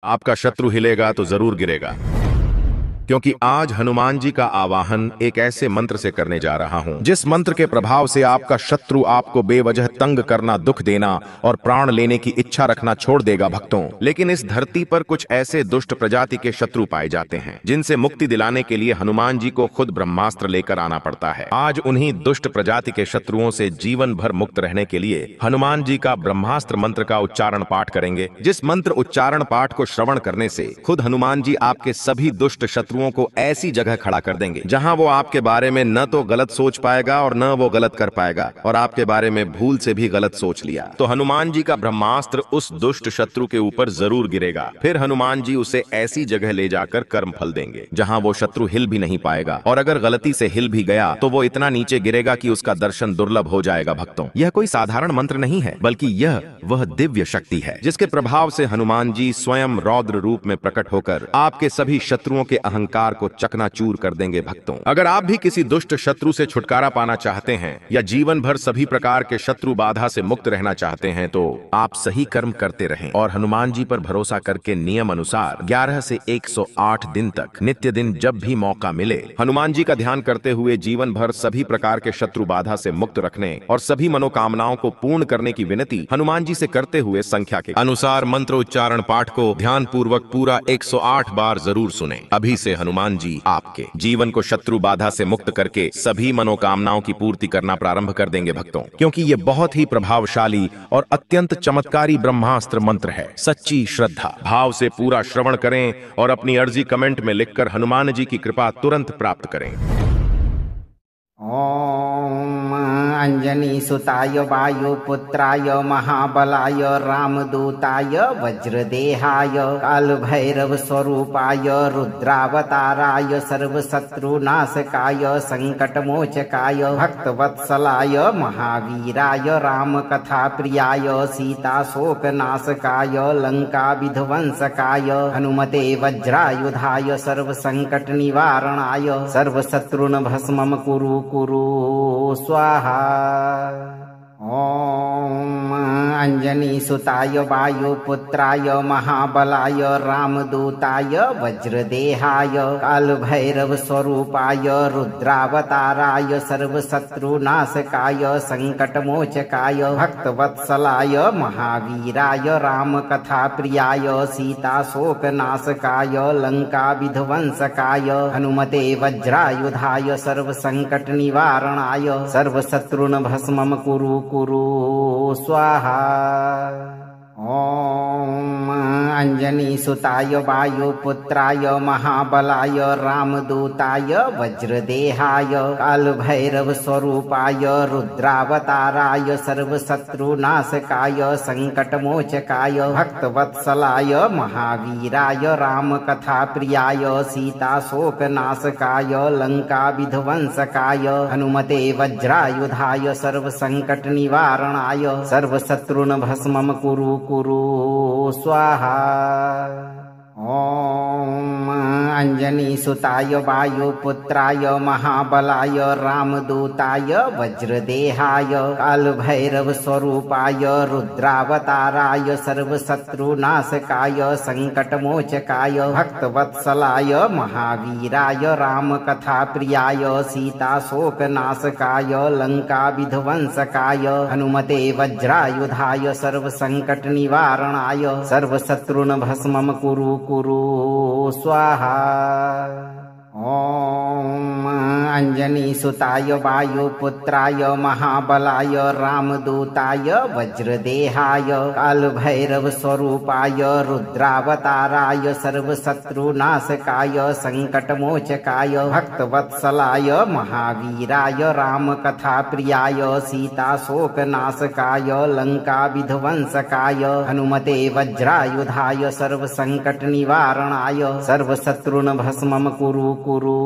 आपका शत्रु हिलेगा तो जरूर गिरेगा, क्योंकि आज हनुमान जी का आवाहन एक ऐसे मंत्र से करने जा रहा हूं जिस मंत्र के प्रभाव से आपका शत्रु आपको बेवजह तंग करना, दुख देना और प्राण लेने की इच्छा रखना छोड़ देगा भक्तों। लेकिन इस धरती पर कुछ ऐसे दुष्ट प्रजाति के शत्रु पाए जाते हैं जिनसे मुक्ति दिलाने के लिए हनुमान जी को खुद ब्रह्मास्त्र लेकर आना पड़ता है। आज उन्हीं दुष्ट प्रजाति के शत्रुओं से जीवन भर मुक्त रहने के लिए हनुमान जी का ब्रह्मास्त्र मंत्र का उच्चारण पाठ करेंगे, जिस मंत्र उच्चारण पाठ को श्रवण करने से खुद हनुमान जी आपके सभी दुष्ट शत्रुओं को ऐसी जगह खड़ा कर देंगे जहां वो आपके बारे में न तो गलत सोच पाएगा और न वो गलत कर पाएगा, और आपके बारे में भूल से भी गलत सोच लिया तो हनुमान जी का ब्रह्मास्त्र उस दुष्ट शत्रु के ऊपर जरूर गिरेगा। फिर हनुमान जी उसे ऐसी जगह ले जाकर कर्म फल देंगे जहां वो शत्रु हिल भी नहीं पाएगा, और अगर गलती से हिल भी गया तो वो इतना नीचे गिरेगा कि उसका दर्शन दुर्लभ हो जाएगा। भक्तों, यह कोई साधारण मंत्र नहीं है, बल्कि यह वह दिव्य शक्ति है जिसके प्रभाव से हनुमान जी स्वयं रौद्र रूप में प्रकट होकर आपके सभी शत्रुओं के अहंकार को चकनाचूर कर देंगे। भक्तों, अगर आप भी किसी दुष्ट शत्रु से छुटकारा पाना चाहते हैं या जीवन भर सभी प्रकार के शत्रु बाधा से मुक्त रहना चाहते हैं तो आप सही कर्म करते रहें और हनुमान जी पर भरोसा करके नियम अनुसार 11 से 108 दिन तक नित्य दिन जब भी मौका मिले हनुमान जी का ध्यान करते हुए जीवन भर सभी प्रकार के शत्रु बाधा से मुक्त रखने और सभी मनोकामनाओं को पूर्ण करने की विनती हनुमान जी से करते हुए संख्या के अनुसार मंत्र उच्चारण पाठ को ध्यान पूर्वक पूरा 108 बार जरूर सुने। अभी से हनुमान जी आपके जीवन को शत्रु बाधा से मुक्त करके सभी मनोकामनाओं की पूर्ति करना प्रारंभ कर देंगे भक्तों, क्योंकि ये बहुत ही प्रभावशाली और अत्यंत चमत्कारी ब्रह्मास्त्र मंत्र है। सच्ची श्रद्धा भाव से पूरा श्रवण करें और अपनी अर्जी कमेंट में लिखकर हनुमान जी की कृपा तुरंत प्राप्त करें। ओम अंजनी सुताय वायुपुत्राय महाबलाय रामदूताय वज्रदेहाय कालभैरव स्वरूपाय रुद्रावताराय सर्वशत्रुनाशकाय संकटमोचकाय भक्तवत्सलाय महावीराय रामकथाप्रियाय सीताशोकनाशकाय लंकाविध्वंसकाय हनुमते वज्रायुधाय सर्वसंकटनिवारणाय सर्वशत्रुन् भस्मं कुरु कुरु स्वाहा। ओम अंजनी सुताय वायुपुत्राय महाबलाय रामदूताय वज्रदेहाय कालभैरव स्वरूपाय रुद्रावताराय सर्वशत्रुनाशकाय संकटमोचकाय भक्तवत्सलाय महावीराय रामकथाप्रियाय सीताशोकनाशकाय लंकाविध्वंसकाय हनुमते वज्रायुधाय सर्वसंकटनिवारणाय सर्वशत्रुन् भस्मं कुरु कुरु स्वाहा। ओम अंजनी सुताय वायुपुत्राय महाबलाय रामदूताय वज्रदेहाय कालभैरव स्वरूपाय रुद्रावताराय सर्वशत्रुनाशकाय संकटमोचकाय भक्तवत्सलाय महावीराय रामकथाप्रियाय सीताशोकनाशकाय लंकाविध्वंसकाय हनुमते वज्रायुधाय सर्वसंकटनिवारणाय सर्वशत्रुन् भस्मं कुरु कुरु स्वाहा। ओम अंजनी सुताय वायुपुत्राय महाबलाय रामदूताय वज्रदेहाय कालभैरव स्वरूपाय रुद्रावताराय सर्वशत्रुनाशकाय संकटमोचकाय भक्तवत्सलाय महावीराय रामकथाप्रियाय सीताशोकनाशकाय लंकाविध्वंसकाय हनुमते वज्रायुधाय सर्वसंकटनिवारणाय सर्वशत्रुन् भस्मं कुरु कुरु स्वाहा। ओम अंजनी सुताय वायुपुत्राय महाबलाय रामदूताय वज्रदेहाय कालभैरव स्वरूपाय रुद्रावताराय सर्वशत्रुनाशकाय संकटमोचकाय भक्तवत्सलाय महावीराय रामकथाप्रियाय सीताशोकनाशकाय लंकाविध्वंसकाय हनुमते वज्रायुधाय सर्वसंकटनिवारणाय सर्वशत्रुन् भस्मं कुरु कुरु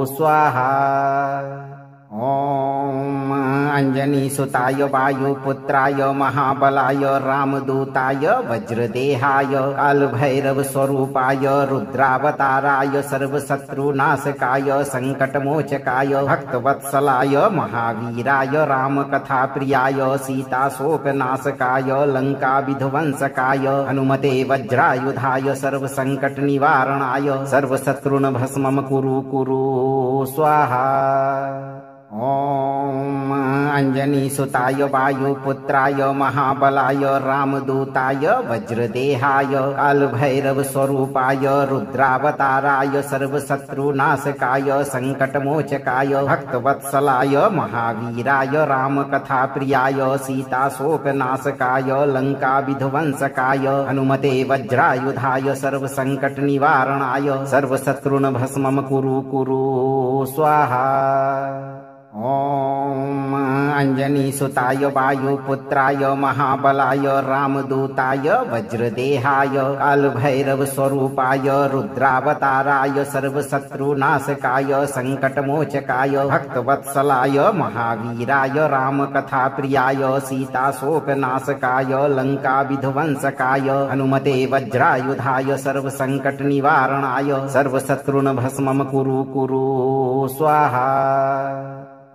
स्वाहा। ओम अंजनीसुताय वायुपुत्राय महाबलाय रामदूताय वज्रदेहाय कालभैरवस्वरूपाय रुद्रावताराय सर्वशत्रुनाशकाय संकटमोचकाय भक्तवत्सलाय महावीराय रामकथाप्रियाय सीताशोकनाशकाय लंकाविध्वंसकाय हनुमते वज्रायुधाय सर्वसंकटनिवारणाय सर्वशत्रुनभस्मं कुरु कुरु स्वाहा। ॐ अंजनीसुताय वायुपुत्राय महाबलाय रामदूताय वज्रदेहाय कालभैरवस्वरूपाय रुद्रावताराय सर्वशत्रुनाशकाय संकटमोचकाय भक्तवत्सलाय महावीराय रामकथाप्रियाय सीताशोकनाशकाय लंकाविध्वंसकाय हनुमते वज्रायुधाय सर्वसंकटनिवारणाय सर्वशत्रुनभस्मं कुरु कुरु स्वाहा। ॐ अंजनीसुताय वायुपुत्राय महाबलाय रामदूताय वज्रदेहाय कालभैरवस्वरूपाय रुद्रावताराय सर्वशत्रुनाशकाय संकटमोचकाय भक्तवत्सलाय महावीराय रामकथाप्रियाय सीताशोकनाशकाय लंकाविध्वंसकाय हनुमते वज्रायुधाय सर्वसंकटनिवारणाय सर्वशत्रुनभस्मं कुरु कुरु स्वाहा।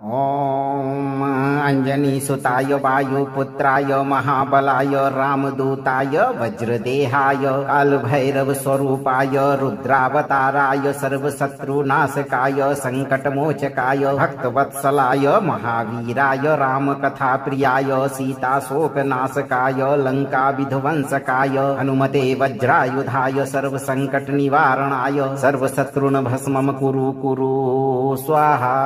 ॐ अंजनीसुताय वायुपुत्राय महाबलाय रामदूताय वज्रदेहाय कालभैरवस्वरूपाय रुद्रावताराय सर्वशत्रुनाशकाय संकटमोचकाय भक्तवत्सलाय महावीराय रामकथाप्रियाय सीताशोकनाशकाय लंकाविध्वंसकाय हनुमते वज्रायुधाय सर्वसंकटनिवारणाय सर्वशत्रुनभस्मं कुरु कुरु स्वाहा।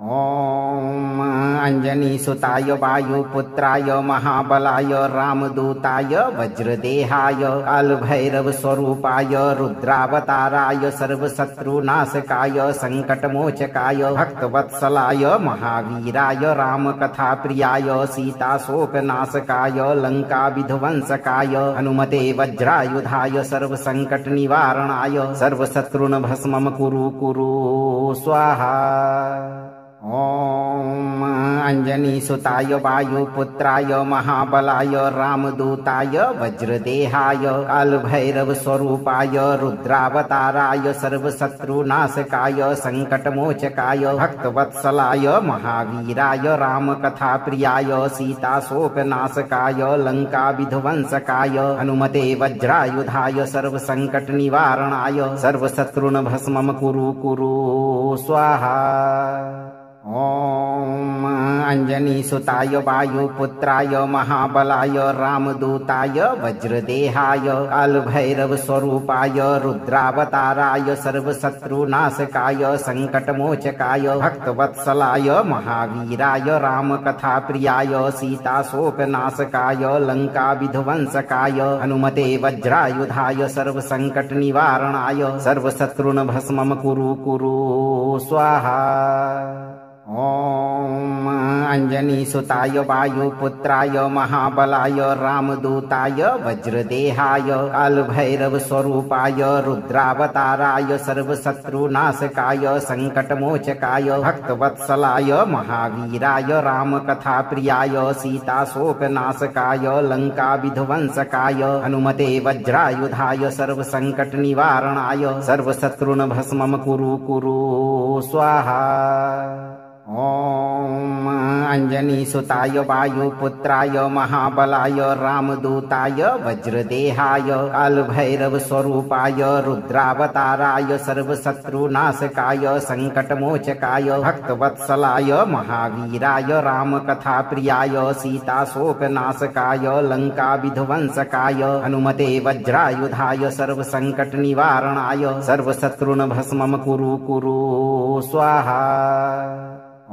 ॐ अंजनीसुताय वायुपुत्राय महाबलाय रामदूताय वज्रदेहाय कालभैरवस्वरूपाय रुद्रावताराय सर्वशत्रुनाशकाय संकटमोचकाय भक्तवत्सलाय महावीराय रामकथाप्रियाय सीताशोकनाशकाय लंकाविध्वंसकाय हनुमते वज्रायुधाय सर्वसंकटनिवारणाय सर्वशत्रुनभस्मं कुरु कुरु स्वाहा। ॐ अंजनीसुताय वायुपुत्राय महाबलाय रामदूताय वज्रदेहाय कालभैरवस्वरूपाय रुद्रावताराय सर्वशत्रुनाशकाय संकटमोचकाय भक्तवत्सलाय महावीराय रामकथाप्रियाय सीताशोकनाशकाय लंकाविध्वंसकाय हनुमते वज्रायुधाय सर्वसंकटनिवारणाय सर्वशत्रुनभस्मं कुरु कुरु स्वाहा। ॐ अंजनीसुताय वायुपुत्राय महाबलाय रामदूताय वज्रदेहाय कालभैरवस्वरूपाय रुद्रावताराय सर्वशत्रुनाशकाय संकटमोचकाय भक्तवत्सलाय महावीराय रामकथाप्रियाय सीताशोकनाशकाय लंकाविध्वंसकाय हनुमते वज्रायुधाय सर्वसंकटनिवारणाय सर्वशत्रुनभस्मं कुरु कुरु स्वाहा। ॐ अंजनीसुताय वायुपुत्राय महाबलाय रामदूताय वज्रदेहाय कालभैरवस्वरूपाय रुद्रावताराय सर्वशत्रुनाशकाय संकटमोचकाय भक्तवत्सलाय महावीराय रामकथाप्रियाय सीताशोकनाशकाय लंकाविध्वंसकाय हनुमते वज्रायुधाय सर्वसंकटनिवारणाय सर्वशत्रुनभस्मं कुरु कुरु स्वाहा। ॐ अंजनीसुताय वायुपुत्राय महाबलाय रामदूताय वज्रदेहाय कालभैरवस्वरूपाय रुद्रावताराय सर्वशत्रुनाशकाय संकटमोचकाय भक्तवत्सलाय महावीराय रामकथाप्रियाय सीताशोकनाशकाय लंकाविध्वंसकाय हनुमते वज्रायुधाय सर्वसंकटनिवारणाय सर्वशत्रुनभस्मं कुरु कुरु स्वाहा।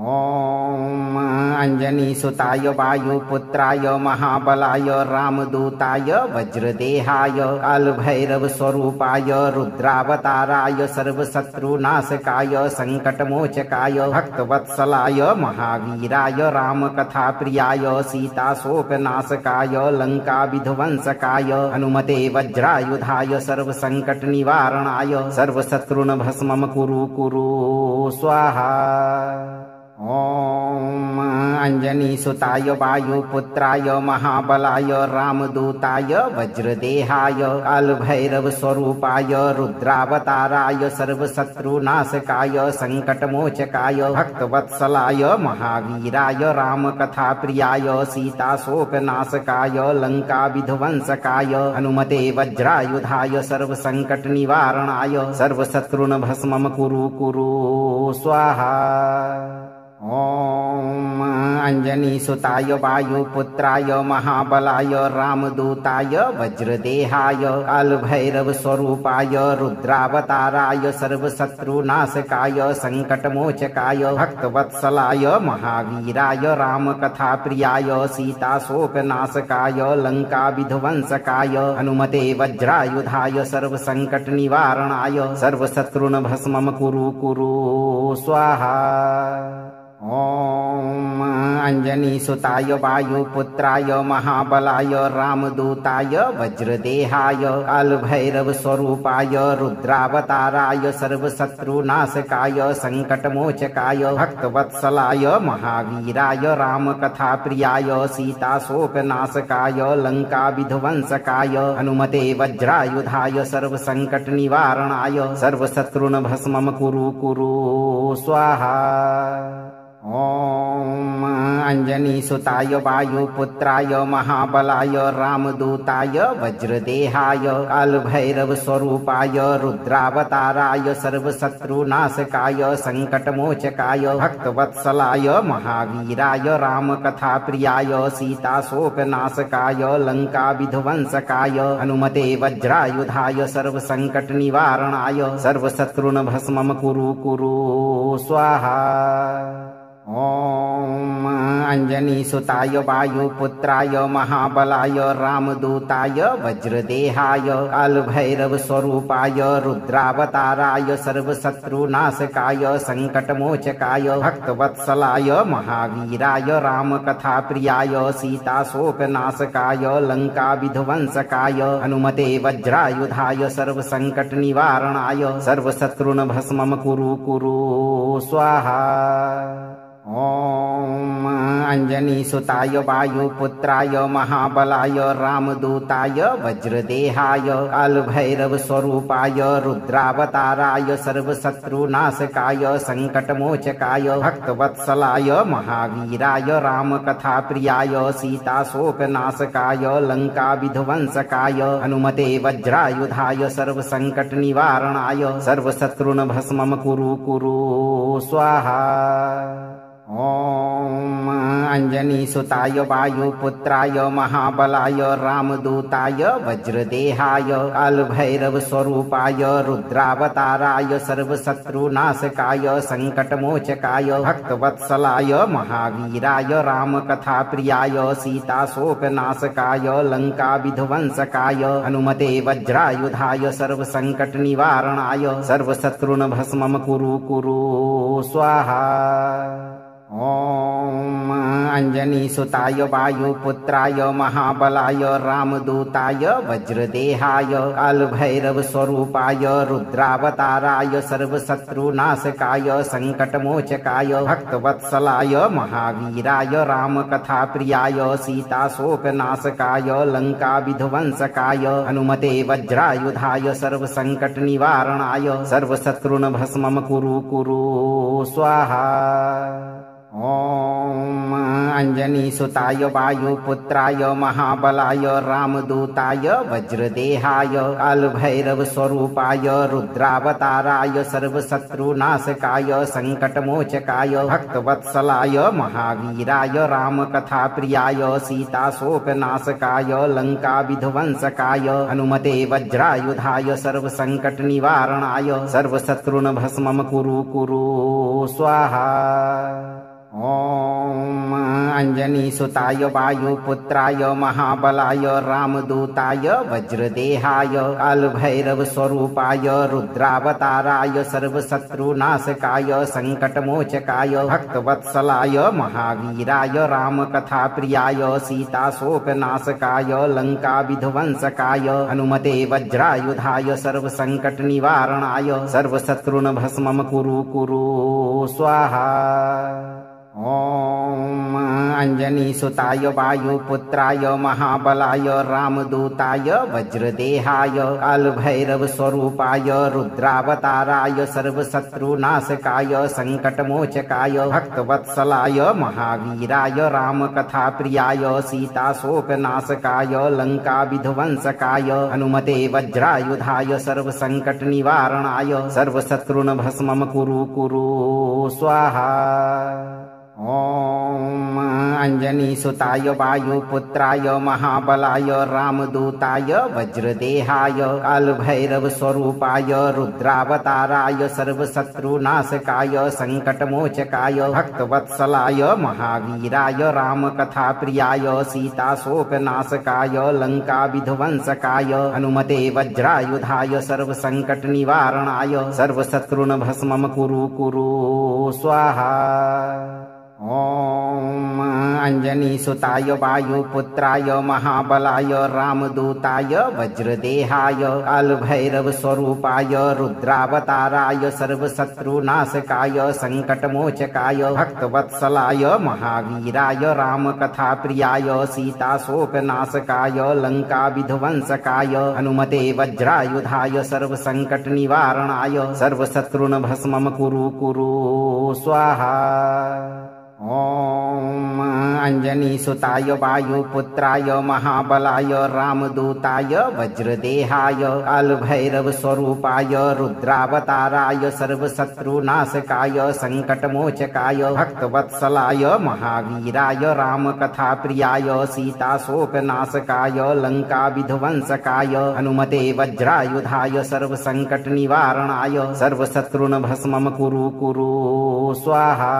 ॐ अंजनीसुताय वायुपुत्राय महाबलाय रामदूताय वज्रदेहाय कालभैरवस्वरूपाय रुद्रावताराय सर्वशत्रुनाशकाय संकटमोचकाय भक्तवत्सलाय महावीराय रामकथाप्रियाय सीताशोकनाशकाय लंकाविध्वंसकाय हनुमते वज्रायुधाय सर्वसंकटनिवारणाय सर्वशत्रुनभस्मं कुरु कुरु स्वाहा। ॐ अंजनीसुताय वायुपुत्राय महाबलाय रामदूताय वज्रदेहाय कालभैरवस्वरूपाय रुद्रावताराय सर्वशत्रुनाशकाय संकटमोचकाय भक्तवत्सलाय महावीराय रामकथाप्रियाय सीताशोकनाशकाय लङ्काविध्वंसकाय हनुमते वज्रायुधाय सर्वसङ्कटनिवारणाय सर्वशत्रुन्भस्मं कुरु कुरु स्वाहा। ॐ अंजनीसुताय वायुपुत्राय महाबलाय रामदूताय वज्रदेहाय कालभैरवस्वरूपाय रुद्रावताराय सर्वशत्रुनाशकाय संकटमोचकाय भक्तवत्सलाय महावीराय रामकथाप्रियाय सीताशोकनाशकाय लङ्काविध्वंसकाय हनुमते वज्रायुधाय सर्वसङ्कटनिवारणाय सर्वशत्रुन्भस्मं कुरु कुरु स्वाहा। ॐ अंजनीसुताय वायुपुत्राय महाबलाय रामदूताय वज्रदेहाय कालभैरवस्वरूपाय रुद्रावताराय सर्वशत्रुनाशकाय संकटमोचकाय भक्तवत्सलाय महावीराय रामकथाप्रियाय सीताशोकनाशकाय लङ्काविध्वंसकाय हनुमते वज्रायुधाय सर्वसङ्कटनिवारणाय सर्वशत्रुन्भस्मं कुरु कुरु स्वाहा। ॐ अंजनीसुताय वायुपुत्राय महाबलाय रामदूताय वज्रदेहाय कालभैरवस्वरूपाय रुद्रावताराय सर्वशत्रुनाशकाय संकटमोचकाय भक्तवत्सलाय महावीराय रामकथाप्रियाय सीताशोकनाशकाय लङ्काविध्वंसकाय हनुमते वज्रायुधाय सर्वसङ्कटनिवारणाय सर्वशत्रुन्भस्मं कुरु कुरु स्वाहा। ॐ अंजनीसुताय वायुपुत्राय महाबलाय रामदूताय वज्रदेहाय कालभैरवस्वरूपाय रुद्रावताराय सर्वशत्रुनाशकाय संकटमोचकाय भक्तवत्सलाय महावीराय रामकथाप्रियाय सीताशोकनाशकाय लङ्काविध्वंसकाय हनुमते वज्रायुधाय सर्वसङ्कटनिवारणाय सर्वशत्रुन्भस्मं कुरु कुरु स्वाहा। ॐ अंजनीसुताय वायुपुत्राय महाबलाय रामदूताय वज्रदेहाय कालभैरवस्वरूपाय रुद्रावताराय सर्वशत्रुनाशकाय संकटमोचकाय भक्तवत्सलाय महावीराय रामकथाप्रियाय सीताशोकनाशकाय लङ्काविध्वंसकाय हनुमते वज्रायुधाय सर्वसङ्कटनिवारणाय सर्वशत्रुन्भस्मं कुरु कुरु स्वाहा। ॐ अंजनीसुताय वायुपुत्राय महाबलाय रामदूताय वज्रदेहाय कालभैरवस्वरूपाय रुद्रावताराय सर्वशत्रुनाशकाय संकटमोचकाय भक्तवत्सलाय महावीराय रामकथाप्रियाय सीताशोकनाशकाय लङ्काविध्वंसकाय हनुमते वज्रायुधाय सर्वसङ्कटनिवारणाय सर्वशत्रुन्भस्मं कुरु कुरु स्वाहा। ॐ अंजनीसुताय वायुपुत्राय महाबलाय रामदूताय वज्रदेहाय कालभैरवस्वरूपाय रुद्रावताराय सर्वशत्रुनाशकाय संकटमोचकाय भक्तवत्सलाय महावीराय रामकथाप्रियाय सीताशोकनाशकाय लङ्काविध्वंसकाय हनुमते वज्रायुधाय सर्वसङ्कटनिवारणाय सर्वशत्रुन्भस्मं कुरु कुरु स्वाहा। ॐ अंजनीसुताय वायुपुत्राय महाबलाय रामदूताय वज्रदेहाय कालभैरवस्वरूपाय रुद्रावताराय सर्वशत्रुनाशकाय संकटमोचकाय भक्तवत्सलाय महावीराय रामकथाप्रियाय सीताशोकनाशकाय लङ्काविध्वंसकाय हनुमते वज्रायुधाय सर्वसङ्कटनिवारणाय सर्वशत्रुन्भस्मं कुरु कुरु स्वाहा। ॐ अंजनीसुताय वायुपुत्राय महाबलाय रामदूताय वज्रदेहाय कालभैरवस्वरूपाय रुद्रावताराय सर्वशत्रुनाशकाय संकटमोचकाय भक्तवत्सलाय महावीराय रामकथाप्रियाय सीताशोकनाशकाय लङ्काविध्वंसकाय हनुमते वज्रायुधाय सर्वसङ्कटनिवारणाय सर्वशत्रुन्भस्मं कुरु कुरु स्वाहा। ॐ अंजनीसुताय वायुपुत्राय महाबलाय रामदूताय वज्रदेहाय कालभैरवस्वरूपाय रुद्रावताराय सर्वशत्रुनाशकाय संकटमोचकाय भक्तवत्सलाय महावीराय रामकथाप्रियाय सीताशोकनाशकाय लङ्काविध्वंसकाय हनुमते वज्रायुधाय सर्वसङ्कटनिवारणाय सर्वशत्रुन्भस्मं कुरु कुरु स्वाहा। ॐ अंजनीसुताय वायुपुत्राय महाबलाय रामदूताय वज्रदेहाय कालभैरवस्वरूपाय रुद्रावताराय सर्वशत्रुनाशकाय संकटमोचकाय भक्तवत्सलाय महावीराय रामकथाप्रियाय सीताशोकनाशकाय लङ्काविध्वंसकाय हनुमते वज्रायुधाय सर्वसङ्कटनिवारणाय सर्वशत्रुन्भस्मं कुरु कुरु स्वाहा। ॐ अंजनीसुताय वायुपुत्राय महाबलाय रामदूताय वज्रदेहाय कालभैरवस्वरूपाय रुद्रावताराय सर्वशत्रुनाशकाय संकटमोचकाय भक्तवत्सलाय महावीराय रामकथाप्रियाय सीताशोकनाशकाय लङ्काविध्वंसकाय हनुमते वज्रायुधाय सर्वसङ्कटनिवारणाय सर्वशत्रुन्भस्मं कुरु कुरु स्वाहा। ॐ अंजनीसुताय वायुपुत्राय महाबलाय रामदूताय वज्रदेहाय कालभैरवस्वरूपाय रुद्रावताराय सर्वशत्रुनाशकाय संकटमोचकाय भक्तवत्सलाय महावीराय रामकथाप्रियाय सीताशोकनाशकाय लङ्काविध्वंसकाय हनुमते वज्रायुधाय सर्वसङ्कटनिवारणाय सर्वशत्रुन्भस्मं कुरु कुरु स्वाहा।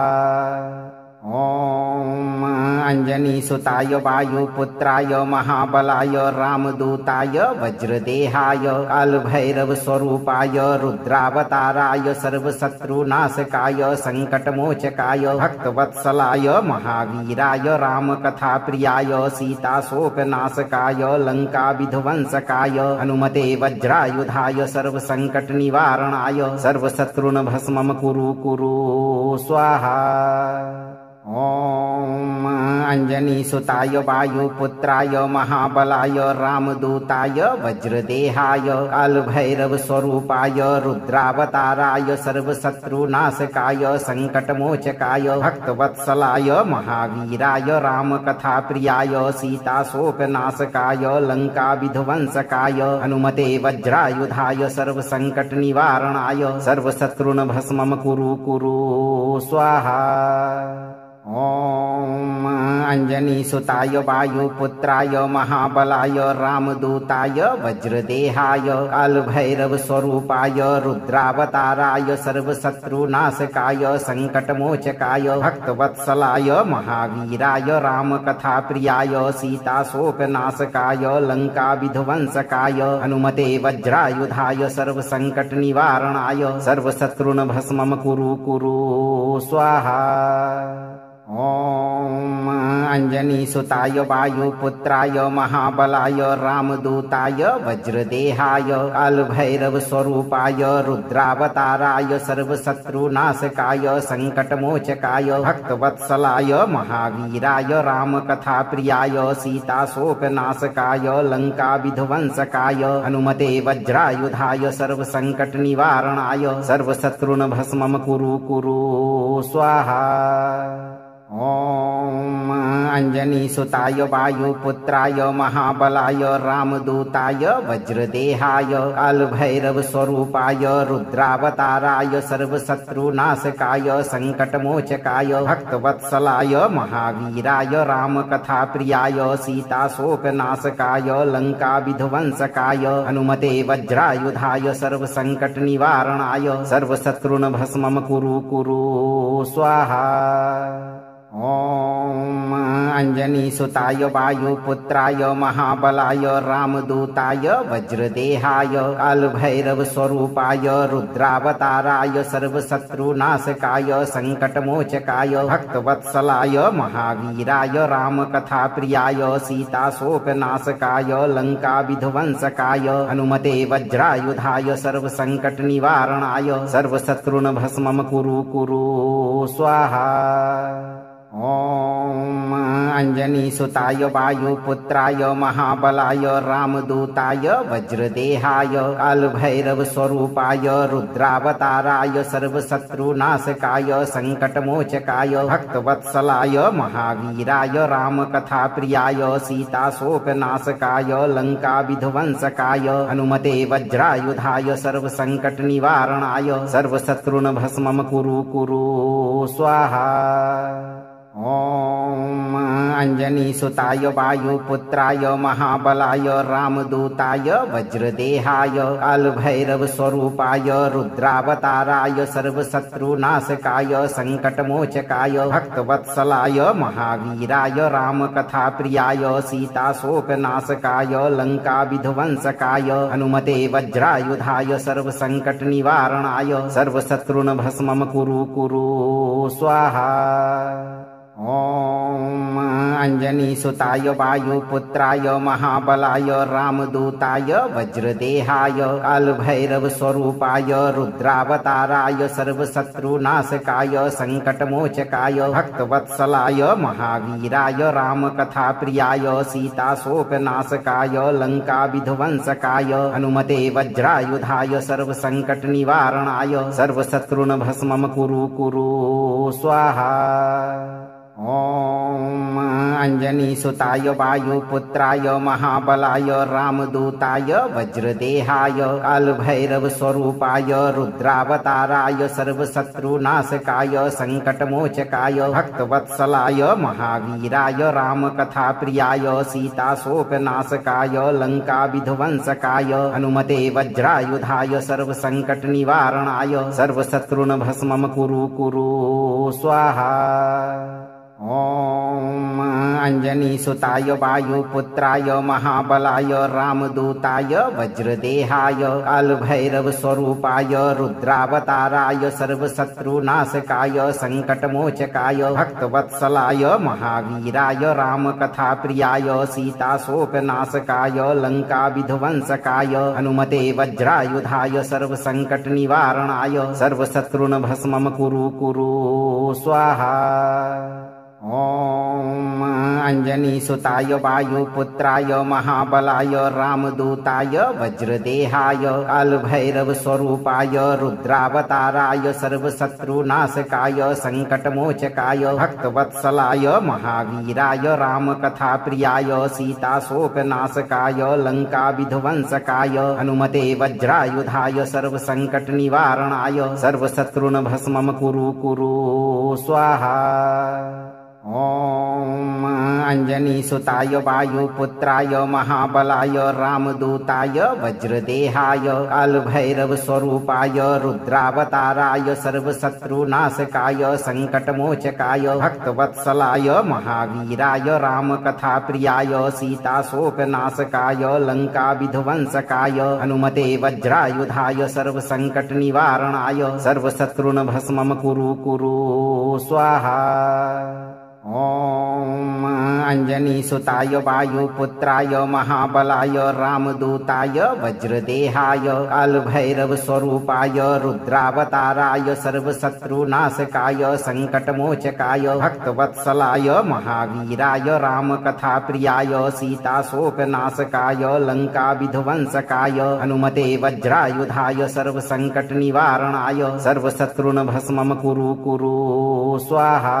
ॐ अंजनीसुताय वायुपुत्राय महाबलाय रामदूताय वज्रदेहाय कालभैरवस्वरूपाय रुद्रावताराय सर्वशत्रुनाशकाय संकटमोचकाय भक्तवत्सलाय महावीराय रामकथाप्रियाय सीताशोकनाशकाय लङ्काविध्वंसकाय हनुमते वज्रायुधाय सर्वसङ्कटनिवारणाय सर्वशत्रुन्भस्मं कुरु कुरु स्वाहा। ॐ अंजनीसुताय वायुपुत्राय महाबलाय रामदूताय वज्रदेहाय कालभैरवस्वरूपाय रुद्रावताराय सर्वशत्रुनाशकाय संकटमोचकाय भक्तवत्सलाय महावीराय रामकथाप्रियाय सीताशोकनाशकाय लङ्काविध्वंसकाय हनुमते वज्रायुधाय सर्वसङ्कटनिवारणाय सर्वशत्रुन्भस्मं कुरु कुरु स्वाहा। ॐ अंजनीसुताय वायुपुत्राय महाबलाय रामदूताय वज्रदेहाय कालभैरवस्वरूपाय रुद्रावताराय सर्वशत्रुनाशकाय संकटमोचकाय भक्तवत्सलाय महावीराय रामकथाप्रियाय सीताशोकनाशकाय लङ्काविध्वंसकाय हनुमते वज्रायुधाय सर्वसङ्कटनिवारणाय सर्वशत्रुन्भस्मं कुरु कुरु स्वाहा। ॐ अंजनीसुताय वायुपुत्राय महाबलाय रामदूताय वज्रदेहाय कालभैरवस्वरूपाय रुद्रावताराय सर्वशत्रुनाशकाय संकटमोचकाय भक्तवत्सलाय महावीराय रामकथाप्रियाय सीताशोकनाशकाय लङ्काविध्वंसकाय हनुमते वज्रायुधाय सर्वसङ्कटनिवारणाय सर्वशत्रुन्भस्मं कुरु कुरु स्वाहा। ॐ अंजनीसुताय वायुपुत्राय महाबलाय रामदूताय वज्रदेहाय कालभैरवस्वरूपाय रुद्रावताराय सर्वशत्रुनाशकाय संकटमोचकाय भक्तवत्सलाय महावीराय रामकथाप्रियाय सीताशोकनाशकाय लङ्काविध्वंसकाय हनुमते वज्रायुधाय सर्वसङ्कटनिवारणाय सर्वशत्रुन्भस्मं कुरु कुरु स्वाहा। ॐ अंजनीसुताय वायुपुत्राय महाबलाय रामदूताय वज्रदेहाय कालभैरवस्वरूपाय रुद्रावताराय सर्वशत्रुनाशकाय संकटमोचकाय भक्तवत्सलाय महावीराय रामकथाप्रियाय सीताशोकनाशकाय लङ्काविध्वंसकाय हनुमते वज्रायुधाय सर्वसङ्कटनिवारणाय सर्वशत्रुन्भस्मं कुरु कुरु स्वाहा। ॐ अञ्जनीसुताय वायुपुत्राय महाबलाय रामदूताय वज्रदेहाय कालभैरवस्वरूपाय रुद्रावताराय सर्वशत्रुनाशकाय सङ्कटमोचकाय भक्तवत्सलाय महावीराय रामकथाप्रियाय सीताशोकनाशकाय लङ्काविध्वंसकाय हनुमते वज्रायुधाय सर्वसङ्कटनिवारणाय सर्वशत्रुनभस्मं कुरु कुरु स्वाहा। ॐ अञ्जनीसुताय वायुपुत्राय महाबलाय रामदूताय वज्रदेहाय कालभैरवस्वरूपाय रुद्रावताराय सर्वशत्रुनाशकाय सङ्कटमोचकाय भक्तवत्सलाय महावीराय रामकथाप्रियाय सीताशोकनाशकाय लङ्काविध्वंसकाय हनुमते वज्रायुधाय सर्वसङ्कटनिवारणाय सर्वशत्रुनभस्मं कुरु कुरु स्वाहा। ॐ अञ्जनीसुताय वायुपुत्राय महाबलाय रामदूताय वज्रदेहाय कालभैरवस्वरूपाय रुद्रावताराय सर्वशत्रुनाशकाय सङ्कटमोचकाय भक्तवत्सलाय महावीराय रामकथाप्रियाय सीताशोकनाशकाय लङ्काविध्वंसकाय हनुमते वज्रायुधाय सर्वसङ्कटनिवारणाय सर्वशत्रुनभस्मं कुरु कुरु स्वाहा। ॐ अञ्जनीसुताय वायुपुत्राय महाबलाय रामदूताय वज्रदेहाय कालभैरवस्वरूपाय रुद्रावताराय सर्वशत्रुनाशकाय सङ्कटमोचकाय भक्तवत्सलाय महावीराय रामकथाप्रियाय सीताशोकनाशकाय लङ्काविध्वंसकाय हनुमते वज्रायुधाय सर्वसङ्कटनिवारणाय सर्वशत्रुनभस्मं कुरु कुरु स्वाहा। ॐ अञ्जनीसुताय वायुपुत्राय महाबलाय रामदूताय वज्रदेहाय कालभैरवस्वरूपाय रुद्रावताराय सर्वशत्रुनाशकाय सङ्कटमोचकाय भक्तवत्सलाय महावीराय रामकथाप्रियाय सीताशोकनाशकाय लङ्काविध्वंसकाय हनुमते वज्रायुधाय सर्वसङ्कटनिवारणाय सर्वशत्रुनभस्मं कुरु कुरु स्वाहा। ॐ अञ्जनीसुताय वायुपुत्राय महाबलाय रामदूताय वज्रदेहाय कालभैरवस्वरूपाय रुद्रावताराय सर्वशत्रुनाशकाय सङ्कटमोचकाय भक्तवत्सलाय महावीराय रामकथाप्रियाय सीताशोकनाशकाय लङ्काविध्वंसकाय हनुमते वज्रायुधाय सर्वसङ्कटनिवारणाय सर्वशत्रुनभस्मं कुरु कुरु स्वाहा। ॐ अञ्जनीसुताय वायुपुत्राय महाबलाय रामदूताय वज्रदेहाय कालभैरवस्वरूपाय रुद्रावताराय सर्वशत्रुनाशकाय सङ्कटमोचकाय भक्तवत्सलाय महावीराय रामकथाप्रियाय सीताशोकनाशकाय लङ्काविध्वंसकाय हनुमते वज्रायुधाय सर्वसङ्कटनिवारणाय सर्वशत्रुनभस्मं कुरु कुरु स्वाहा। ॐ अञ्जनीसुताय वायुपुत्राय महाबलाय रामदूताय वज्रदेहाय कालभैरवस्वरूपाय रुद्रावताराय सर्वशत्रुनाशकाय सङ्कटमोचकाय भक्तवत्सलाय महावीराय रामकथाप्रियाय सीताशोकनाशकाय लङ्काविध्वंसकाय हनुमते वज्रायुधाय सर्वसङ्कटनिवारणाय सर्वशत्रुनभस्मं कुरु कुरु स्वाहा।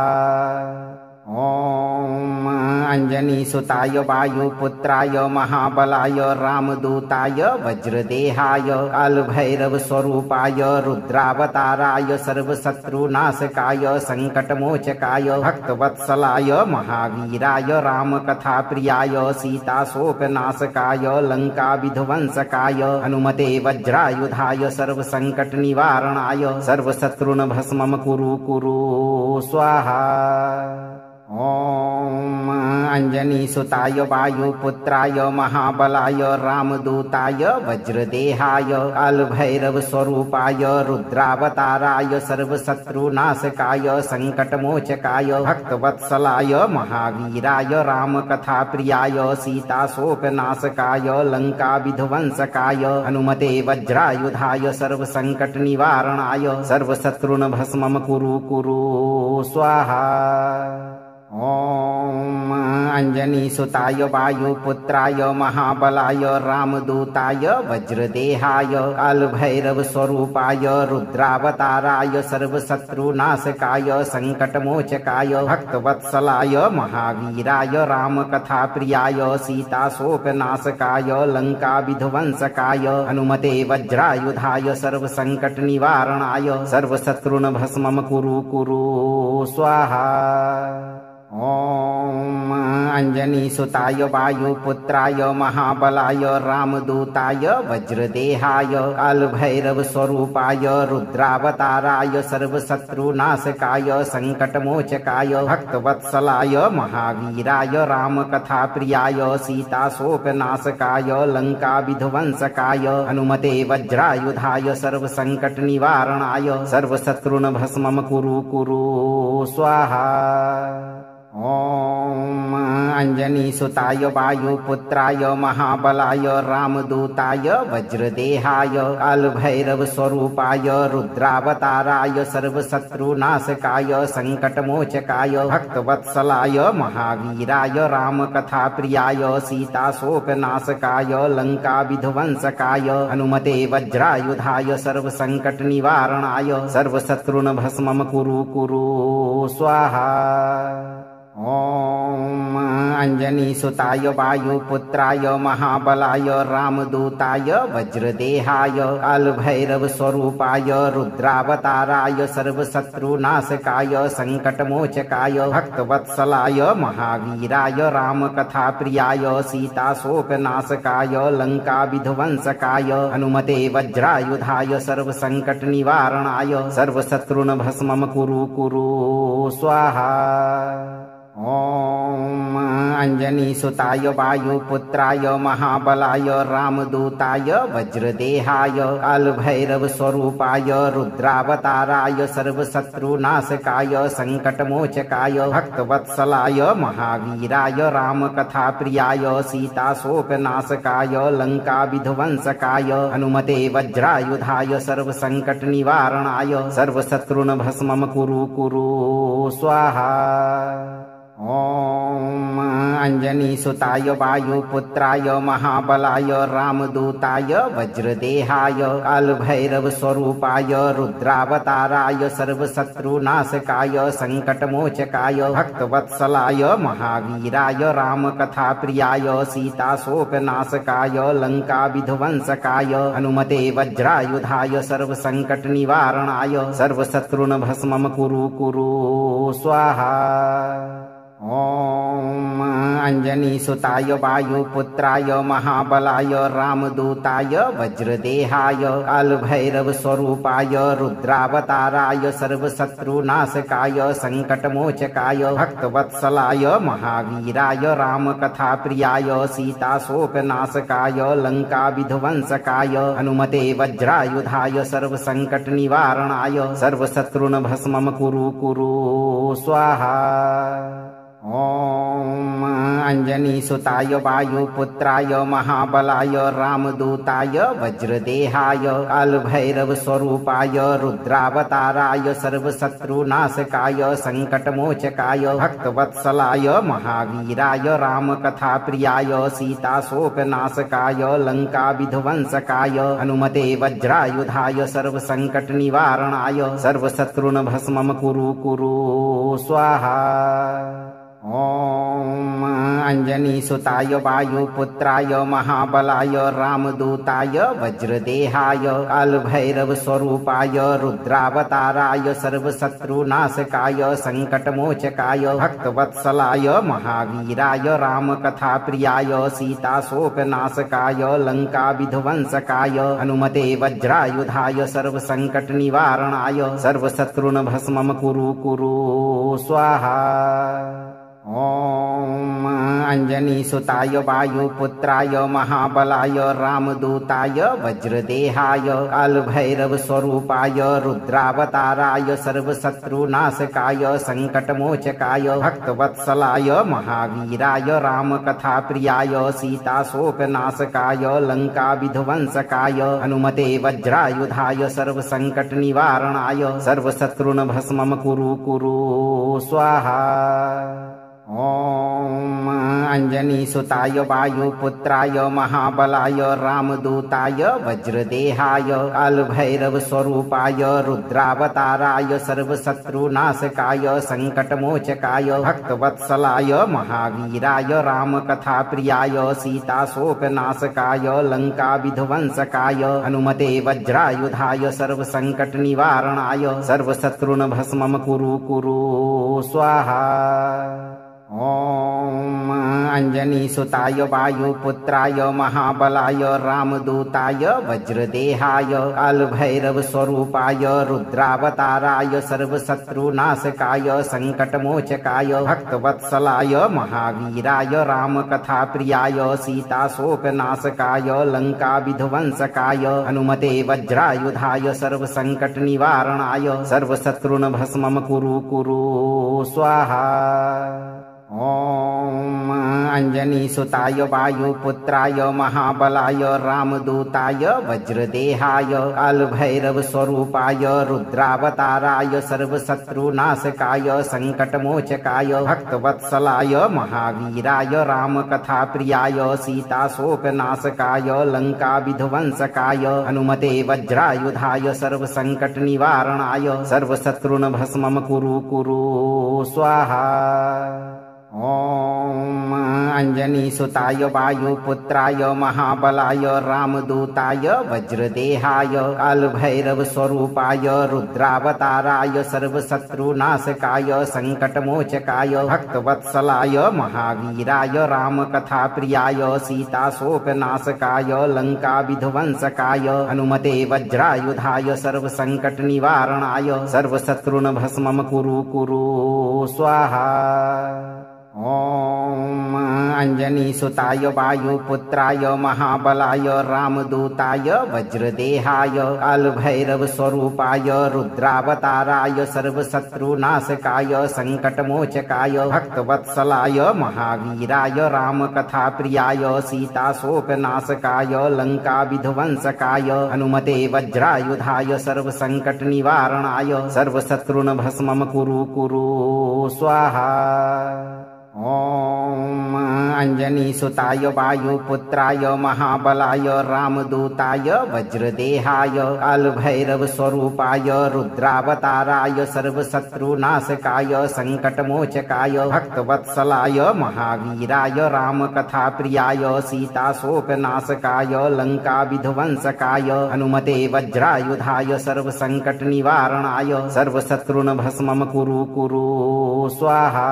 ॐ अञ्जनीसुताय वायुपुत्राय महाबलाय रामदूताय वज्रदेहाय कालभैरवस्वरूपाय रुद्रावताराय सर्वशत्रुनाशकाय सङ्कटमोचकाय भक्तवत्सलाय महावीराय रामकथाप्रियाय सीताशोकनाशकाय लङ्काविध्वंसकाय हनुमते वज्रायुधाय सर्वसङ्कटनिवारणाय सर्वशत्रुनभस्मं कुरु कुरु स्वाहा। ॐ अंजनीसुताय वायुपुत्राय महाबलाय रामदूताय वज्रदेहाय कालभैरवस्वरूपाय रुद्रावताराय सर्वशत्रुनाशकाय संकटमोचकाय भक्तवत्सलाय महावीराय रामकथाप्रियाय सीताशोकनाशकाय लङ्काविध्वंसकाय हनुमते वज्रायुधाय सर्वसङ्कटनिवारणाय सर्वशत्रुन्भस्मं कुरु कुरु स्वाहा। ॐ अंजनीसुताय वायुपुत्राय महाबलाय रामदूताय वज्रदेहाय कालभैरवस्वरूपाय रुद्रावताराय सर्वशत्रुनाशकाय संकटमोचकाय भक्तवत्सलाय महावीराय रामकथाप्रियाय सीताशोकनाशकाय लङ्काविध्वंसकाय हनुमते वज्रायुधाय सर्वसङ्कटनिवारणाय सर्वशत्रुन्भस्मं कुरु कुरु स्वाहा। ॐ अंजनीसुताय वायुपुत्राय महाबलाय रामदूताय वज्रदेहाय कालभैरवस्वरूपाय रुद्रावताराय सर्वशत्रुनाशकाय संकटमोचकाय भक्तवत्सलाय महावीराय रामकथाप्रियाय सीताशोकनाशकाय लङ्काविध्वंसकाय हनुमते वज्रायुधाय सर्वसङ्कटनिवारणाय सर्वशत्रुन्भस्मं कुरु कुरु स्वाहा। ॐ अंजनीसुताय वायुपुत्राय महाबलाय रामदूताय वज्रदेहाय कालभैरवस्वरूपाय रुद्रावताराय सर्वशत्रुनाशकाय संकटमोचकाय भक्तवत्सलाय महावीराय रामकथाप्रियाय सीताशोकनाशकाय लङ्काविध्वंसकाय हनुमते वज्रायुधाय सर्वसङ्कटनिवारणाय सर्वशत्रुन्भस्मं कुरु कुरु स्वाहा। ॐ अंजनीसुताय वायुपुत्राय महाबलाय रामदूताय वज्रदेहाय कालभैरवस्वरूपाय रुद्रावताराय सर्वशत्रुनाशकाय संकटमोचकाय भक्तवत्सलाय महावीराय रामकथाप्रियाय सीताशोकनाशकाय लङ्काविध्वंसकाय हनुमते वज्रायुधाय सर्वसङ्कटनिवारणाय सर्वशत्रुन्भस्मं कुरु कुरु स्वाहा। ॐ अंजनीसुताय वायुपुत्राय महाबलाय रामदूताय वज्रदेहाय कालभैरवस्वरूपाय रुद्रावताराय सर्वशत्रुनाशकाय संकटमोचकाय भक्तवत्सलाय महावीराय रामकथाप्रियाय सीताशोकनाशकाय लङ्काविध्वंसकाय हनुमते वज्रायुधाय सर्वसङ्कटनिवारणाय सर्वशत्रुन्भस्मं कुरु कुरु स्वाहा। ॐ अंजनीसुताय वायुपुत्राय महाबलाय रामदूताय वज्रदेहाय कालभैरवस्वरूपाय रुद्रावताराय सर्वशत्रुनाशकाय संकटमोचकाय भक्तवत्सलाय महावीराय रामकथाप्रियाय सीताशोकनाशकाय लङ्काविध्वंसकाय हनुमते वज्रायुधाय सर्वसङ्कटनिवारणाय सर्वशत्रुन्भस्मं कुरु कुरु स्वाहा। ॐ अंजनीसुताय वायुपुत्राय महाबलाय रामदूताय वज्रदेहाय कालभैरवस्वरूपाय रुद्रावताराय सर्वशत्रुनाशकाय संकटमोचकाय भक्तवत्सलाय महावीराय रामकथाप्रियाय सीताशोकनाशकाय लङ्काविध्वंसकाय हनुमते वज्रायुधाय सर्वसङ्कटनिवारणाय सर्वशत्रुन्भस्मं कुरु कुरु स्वाहा। ॐ अंजनीसुताय वायुपुत्राय महाबलाय रामदूताय वज्रदेहाय कालभैरवस्वरूपाय रुद्रावताराय सर्वशत्रुनाशकाय संकटमोचकाय भक्तवत्सलाय महावीराय रामकथाप्रियाय सीताशोकनाशकाय लङ्काविध्वंसकाय हनुमते वज्रायुधाय सर्वसङ्कटनिवारणाय सर्वशत्रुन्भस्मं कुरु कुरु स्वाहा। ॐ अंजनीसुताय वायुपुत्राय महाबलाय रामदूताय वज्रदेहाय कालभैरवस्वरूपाय रुद्रावताराय सर्वशत्रुनाशकाय संकटमोचकाय भक्तवत्सलाय महावीराय रामकथाप्रियाय सीताशोकनाशकाय लङ्काविध्वंसकाय हनुमते वज्रायुधाय सर्वसङ्कटनिवारणाय सर्वशत्रुन्भस्मं कुरु कुरु स्वाहा। ॐ अञ्जनीसुताय वायुपुत्राय महाबलाय रामदूताय वज्रदेहाय कालभैरवस्वरूपाय रुद्रावताराय सर्वशत्रुनाशकाय सङ्कटमोचकाय भक्तवत्सलाय महावीराय रामकथाप्रियाय सीताशोकनाशकाय लङ्काविध्वंसकाय हनुमते वज्रायुधाय सर्वसङ्कटनिवारणाय सर्वशत्रुन्भस्मं कुरु कुरु स्वाहा। ॐ अञ्जनीसुताय वायुपुत्राय महाबलाय रामदूताय वज्रदेहाय कालभैरवस्वरूपाय रुद्रावताराय सर्वशत्रुनाशकाय सङ्कटमोचकाय भक्तवत्सलाय महावीराय रामकथाप्रियाय सीताशोकनाशकाय लङ्काविध्वंसकाय हनुमते वज्रायुधाय सर्वसङ्कटनिवारणाय सर्वशत्रुन्भस्मं कुरु कुरु स्वाहा। ॐ अञ्जनीसुताय वायुपुत्राय महाबलाय रामदूताय वज्रदेहाय कालभैरवस्वरूपाय रुद्रावताराय सर्वशत्रुनाशकाय सङ्कटमोचकाय भक्तवत्सलाय महावीराय रामकथाप्रियाय सीताशोकनाशकाय लङ्काविध्वंसकाय हनुमते वज्रायुधाय सर्वसङ्कटनिवारणाय सर्वशत्रुन्भस्मं कुरु कुरु स्वाहा। ॐ अञ्जनीसुताय वायुपुत्राय महाबलाय रामदूताय वज्रदेहाय कालभैरवस्वरूपाय रुद्रावताराय सर्वशत्रुनाशकाय सङ्कटमोचकाय भक्तवत्सलाय महावीराय रामकथाप्रियाय सीताशोकनाशकाय लङ्काविध्वंसकाय हनुमते वज्रायुधाय सर्वसङ्कटनिवारणाय सर्वशत्रुन्भस्मं कुरु कुरु स्वाहा। ॐ अञ्जनीसुताय वायुपुत्राय महाबलाय रामदूताय वज्रदेहाय कालभैरवस्वरूपाय रुद्रावताराय सर्वशत्रुनाशकाय सङ्कटमोचकाय भक्तवत्सलाय महावीराय रामकथाप्रियाय सीताशोकनाशकाय लङ्काविध्वंसकाय हनुमते वज्रायुधाय सर्वसङ्कटनिवारणाय सर्वशत्रुन्भस्मं कुरु कुरु स्वाहा। ॐ अञ्जनीसुताय वायुपुत्राय महाबलाय रामदूताय वज्रदेहाय कालभैरवस्वरूपाय रुद्रावताराय सर्वशत्रुनाशकाय सङ्कटमोचकाय भक्तवत्सलाय महावीराय रामकथाप्रियाय सीताशोकनाशकाय लङ्काविध्वंसकाय हनुमते वज्रायुधाय सर्वसङ्कटनिवारणाय सर्वशत्रुन्भस्मं कुरु कुरु स्वाहा। ॐ अञ्जनीसुताय वायुपुत्राय महाबलाय रामदूताय वज्रदेहाय कालभैरवस्वरूपाय रुद्रावताराय सर्वशत्रुनाशकाय सङ्कटमोचकाय भक्तवत्सलाय महावीराय रामकथाप्रियाय सीताशोकनाशकाय लङ्काविध्वंसकाय हनुमते वज्रायुधाय सर्वसङ्कटनिवारणाय सर्वशत्रुन्भस्मं कुरु कुरु स्वाहा।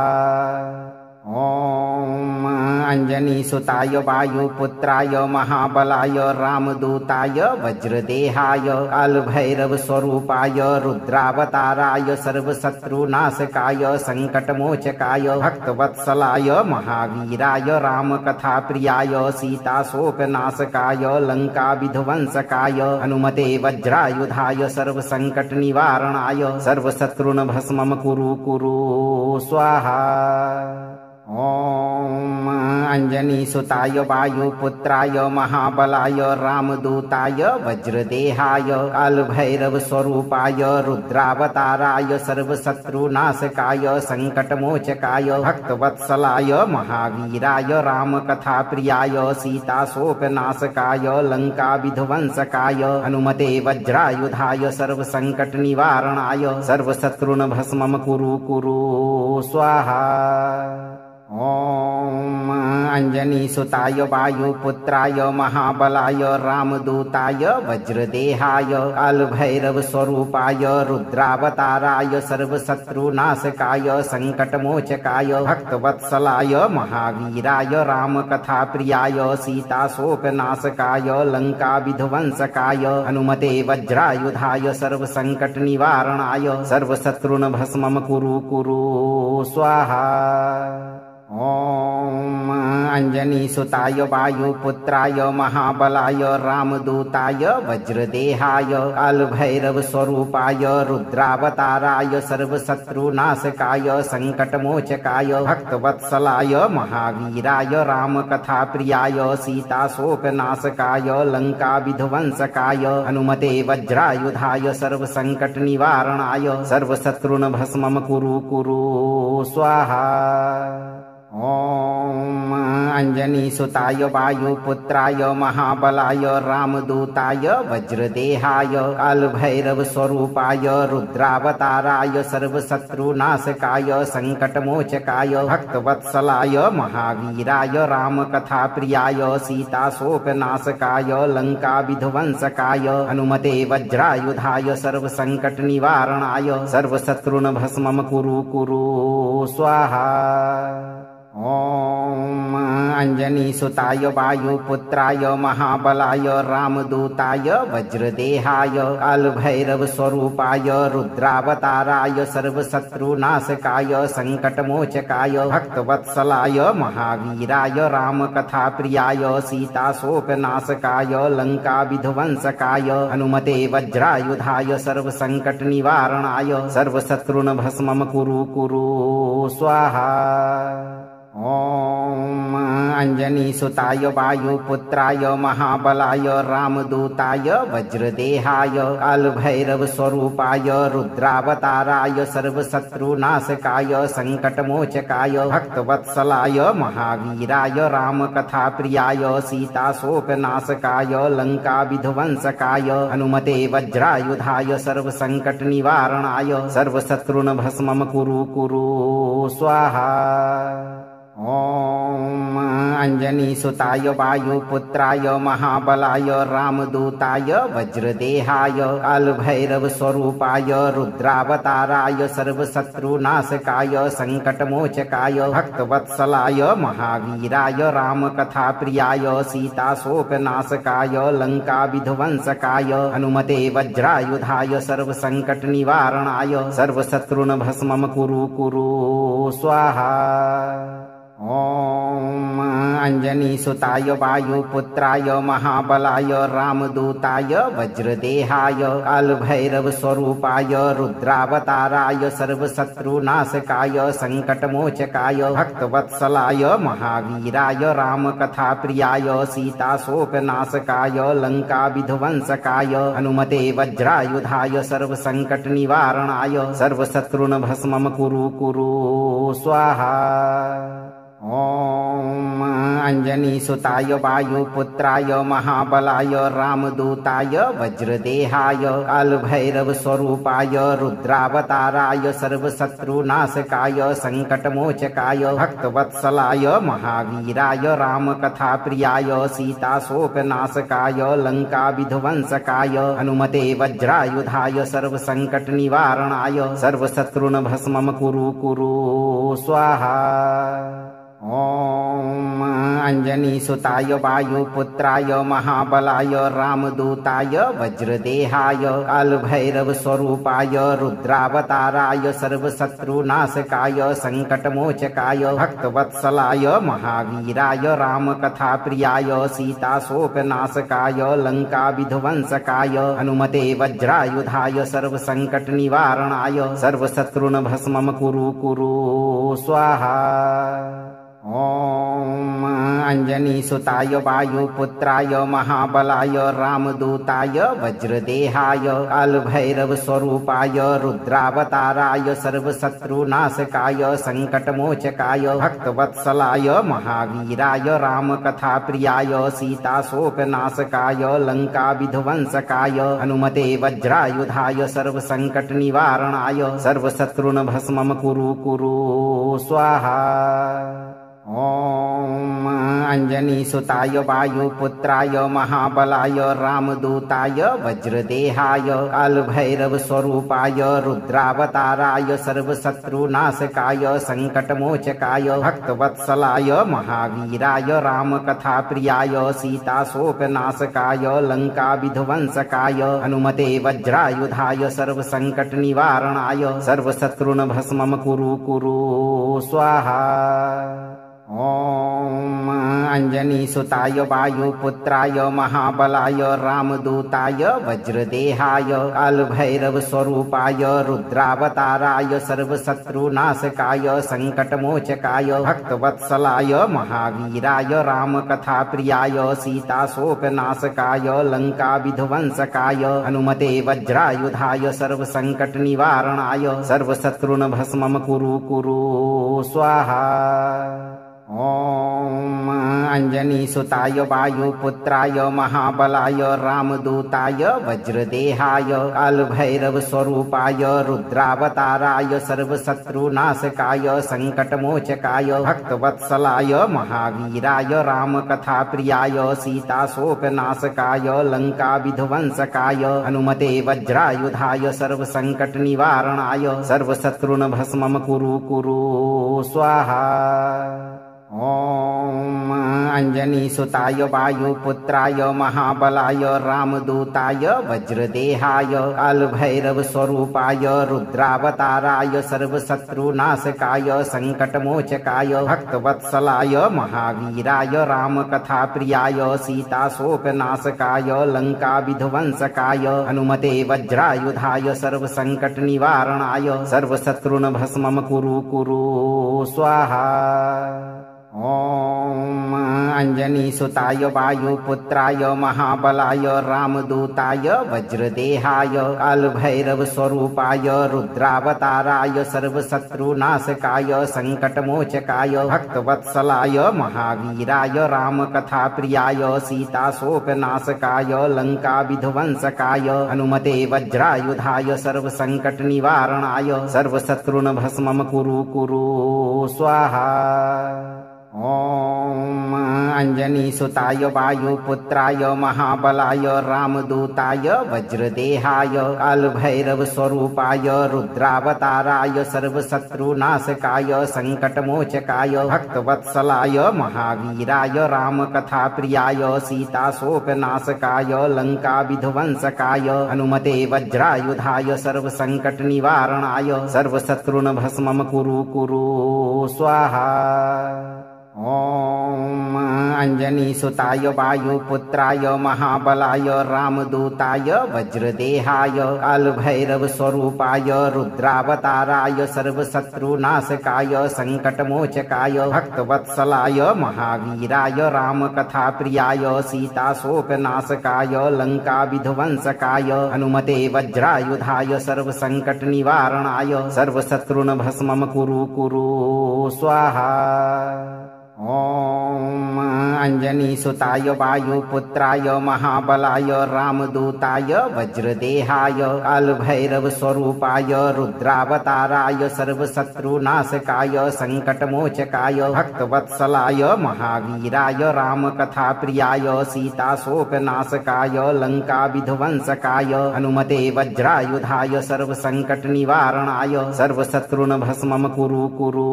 ॐ अञ्जनीसुताय वायुपुत्राय महाबलाय रामदूताय वज्रदेहाय कालभैरवस्वरूपाय रुद्रावताराय सर्वशत्रुनाशकाय सङ्कटमोचकाय भक्तवत्सलाय महावीराय रामकथाप्रियाय सीताशोकनाशकाय लङ्काविध्वंसकाय हनुमते वज्रायुधाय सर्वसङ्कटनिवारणाय सर्वशत्रुन्भस्मं कुरु कुरु स्वाहा। ॐ अञ्जनीसुताय वायुपुत्राय महाबलाय रामदूताय वज्रदेहाय कालभैरवस्वरूपाय रुद्रावताराय सर्वशत्रुनाशकाय सङ्कटमोचकाय भक्तवत्सलाय महावीराय रामकथाप्रियाय सीताशोकनाशकाय लङ्काविध्वंसकाय हनुमते वज्रायुधाय सर्वसङ्कटनिवारणाय सर्वशत्रुन्भस्मं कुरु कुरु स्वाहा। ॐ अञ्जनीसुताय वायुपुत्राय महाबलाय रामदूताय वज्रदेहाय कालभैरवस्वरूपाय रुद्रावताराय सर्वशत्रुनाशकाय सङ्कटमोचकाय भक्तवत्सलाय महावीराय रामकथाप्रियाय सीताशोकनाशकाय लङ्काविध्वंसकाय हनुमते वज्रायुधाय सर्वसङ्कटनिवारणाय सर्वशत्रुन्भस्मं कुरु कुरु स्वाहा। ॐ अञ्जनीसुताय वायुपुत्राय महाबलाय रामदूताय वज्रदेहाय कालभैरवस्वरूपाय रुद्रावताराय सर्वशत्रुनाशकाय सङ्कटमोचकाय भक्तवत्सलाय महावीराय रामकथाप्रियाय सीताशोकनाशकाय लङ्काविध्वंसकाय हनुमते वज्रायुधाय सर्वसङ्कटनिवारणाय सर्वशत्रुनभस्मं कुरु कुरु स्वाहा। ॐ अञ्जनीसुताय वायुपुत्राय महाबलाय रामदूताय वज्रदेहाय कालभैरवस्वरूपाय रुद्रावताराय सर्वशत्रुनाशकाय सङ्कटमोचकाय भक्तवत्सलाय महावीराय रामकथाप्रियाय सीताशोकनाशकाय लङ्काविध्वंसकाय हनुमते वज्रायुधाय सर्वसङ्कटनिवारणाय सर्वशत्रुनभस्मं कुरु कुरु स्वाहा। ॐ अञ्जनीसुताय वायुपुत्राय महाबलाय रामदूताय वज्रदेहाय कालभैरवस्वरूपाय रुद्रावताराय सर्वशत्रुनाशकाय सङ्कटमोचकाय भक्तवत्सलाय महावीराय रामकथाप्रियाय सीताशोकनाशकाय लङ्काविध्वंसकाय हनुमते वज्रायुधाय सर्वसङ्कटनिवारणाय सर्वशत्रुनभस्मं कुरु कुरु स्वाहा। ॐ अञ्जनीसुताय वायुपुत्राय महाबलाय रामदूताय वज्रदेहाय कालभैरवस्वरूपाय रुद्रावताराय सर्वशत्रुनाशकाय सङ्कटमोचकाय भक्तवत्सलाय महावीराय रामकथाप्रियाय सीताशोकनाशकाय लङ्काविध्वंसकाय हनुमते वज्रायुधाय सर्वसङ्कटनिवारणाय सर्वशत्रुनभस्मं कुरु कुरु स्वाहा। ॐ अञ्जनीसुताय वायुपुत्राय महाबलाय रामदूताय वज्रदेहाय कालभैरवस्वरूपाय रुद्रावताराय सर्वशत्रुनाशकाय सङ्कटमोचकाय भक्तवत्सलाय महावीराय रामकथाप्रियाय सीताशोकनाशकाय लङ्काविध्वंसकाय हनुमते वज्रायुधाय सर्वसङ्कटनिवारणाय सर्वशत्रुनभस्मं कुरु कुरु स्वाहा। ॐ अञ्जनीसुताय वायुपुत्राय महाबलाय रामदूताय वज्रदेहाय कालभैरवस्वरूपाय रुद्रावताराय सर्वशत्रुनाशकाय सङ्कटमोचकाय भक्तवत्सलाय महावीराय रामकथाप्रियाय सीताशोकनाशकाय लङ्काविध्वंसकाय हनुमते वज्रायुधाय सर्वसङ्कटनिवारणाय सर्वशत्रुनभस्मं कुरु कुरु स्वाहा। ॐ अञ्जनीसुताय वायुपुत्राय महाबलाय रामदूताय वज्रदेहाय कालभैरवस्वरूपाय रुद्रावताराय सर्वशत्रुनाशकाय सङ्कटमोचकाय भक्तवत्सलाय महावीराय रामकथाप्रियाय सीताशोकनाशकाय लङ्काविध्वंसकाय हनुमते वज्रायुधाय सर्वसङ्कटनिवारणाय सर्वशत्रुनभस्मं कुरु कुरु स्वाहा। ॐ अञ्जनीसुताय वायुपुत्राय महाबलाय रामदूताय वज्रदेहाय कालभैरवस्वरूपाय रुद्रावताराय सर्वशत्रुनाशकाय सङ्कटमोचकाय भक्तवत्सलाय महावीराय रामकथाप्रियाय सीताशोकनाशकाय लङ्काविध्वंसकाय हनुमते वज्रायुधाय सर्वसङ्कटनिवारणाय सर्वशत्रुनभस्मं कुरु कुरु स्वाहा। ॐ अञ्जनीसुताय वायुपुत्राय महाबलाय रामदूताय वज्रदेहाय कालभैरवस्वरूपाय रुद्रावताराय सर्वशत्रुनाशकाय सङ्कटमोचकाय भक्तवत्सलाय महावीराय रामकथाप्रियाय सीताशोकनाशकाय लङ्काविध्वंसकाय हनुमते वज्रायुधाय सर्वसङ्कटनिवारणाय सर्वशत्रुनभस्मं कुरु कुरु स्वाहा। ॐ अंजनीसुताय वायुपुत्राय महाबलाय रामदूताय वज्रदेहाय कालभैरवस्वरूपाय रुद्रावताराय सर्वशत्रुनाशकाय संकटमोचकाय भक्तवत्सलाय महावीराय रामकथाप्रियाय सीताशोकनाशकाय लङ्काविध्वंसकाय हनुमते वज्रायुधाय सर्वसङ्कटनिवारणाय सर्वशत्रुन्भस्मं कुरु कुरु स्वाहा। ॐ अंजनीसुताय वायुपुत्राय महाबलाय रामदूताय वज्रदेहाय कालभैरवस्वरूपाय रुद्रावताराय सर्वशत्रुनाशकाय संकटमोचकाय भक्तवत्सलाय महावीराय रामकथाप्रियाय सीताशोकनाशकाय लङ्काविध्वंसकाय हनुमते वज्रायुधाय सर्वसङ्कटनिवारणाय सर्वशत्रुन्भस्मं कुरु कुरु स्वाहा। ॐ अंजनीसुताय वायुपुत्राय महाबलाय रामदूताय वज्रदेहाय कालभैरवस्वरूपाय रुद्रावताराय सर्वशत्रुनाशकाय संकटमोचकाय भक्तवत्सलाय महावीराय रामकथाप्रियाय सीताशोकनाशकाय लङ्काविध्वंसकाय हनुमते वज्रायुधाय सर्वसङ्कटनिवारणाय सर्वशत्रुन्भस्मं कुरु कुरु स्वाहा। ॐ अंजनीसुताय वायुपुत्राय महाबलाय रामदूताय वज्रदेहाय कालभैरवस्वरूपाय रुद्रावताराय सर्वशत्रुनाशकाय संकटमोचकाय भक्तवत्सलाय महावीराय रामकथाप्रियाय सीताशोकनाशकाय लङ्काविध्वंसकाय हनुमते वज्रायुधाय सर्वसङ्कटनिवारणाय सर्वशत्रुन्भस्मं कुरु कुरु स्वाहा। ॐ अंजनीसुताय वायुपुत्राय महाबलाय रामदूताय वज्रदेहाय कालभैरवस्वरूपाय रुद्रावताराय सर्वशत्रुनाशकाय संकटमोचकाय भक्तवत्सलाय महावीराय रामकथाप्रियाय सीताशोकनाशकाय लङ्काविध्वंसकाय हनुमते वज्रायुधाय सर्वसङ्कटनिवारणाय सर्वशत्रुन्भस्मं कुरु कुरु स्वाहा। ॐ अंजनीसुताय वायुपुत्राय महाबलाय रामदूताय वज्रदेहाय कालभैरवस्वरूपाय रुद्रावताराय सर्वशत्रुनाशकाय संकटमोचकाय भक्तवत्सलाय महावीराय रामकथाप्रियाय सीताशोकनाशकाय लङ्काविध्वंसकाय हनुमते वज्रायुधाय सर्वसङ्कटनिवारणाय सर्वशत्रुन्भस्मं कुरु कुरु स्वाहा। ॐ अंजनीसुताय वायुपुत्राय महाबलाय रामदूताय वज्रदेहाय कालभैरवस्वरूपाय रुद्रावताराय सर्वशत्रुनाशकाय संकटमोचकाय भक्तवत्सलाय महावीराय रामकथाप्रियाय सीताशोकनाशकाय लङ्काविध्वंसकाय हनुमते वज्रायुधाय सर्वसङ्कटनिवारणाय सर्वशत्रुन्भस्मं कुरु कुरु स्वाहा। ॐ अंजनीसुताय वायुपुत्राय महाबलाय रामदूताय वज्रदेहाय कालभैरवस्वरूपाय रुद्रावताराय सर्वशत्रुनाशकाय संकटमोचकाय भक्तवत्सलाय महावीराय रामकथाप्रियाय सीताशोकनाशकाय लङ्काविध्वंसकाय हनुमते वज्रायुधाय सर्वसङ्कटनिवारणाय सर्वशत्रुन्भस्मं कुरु कुरु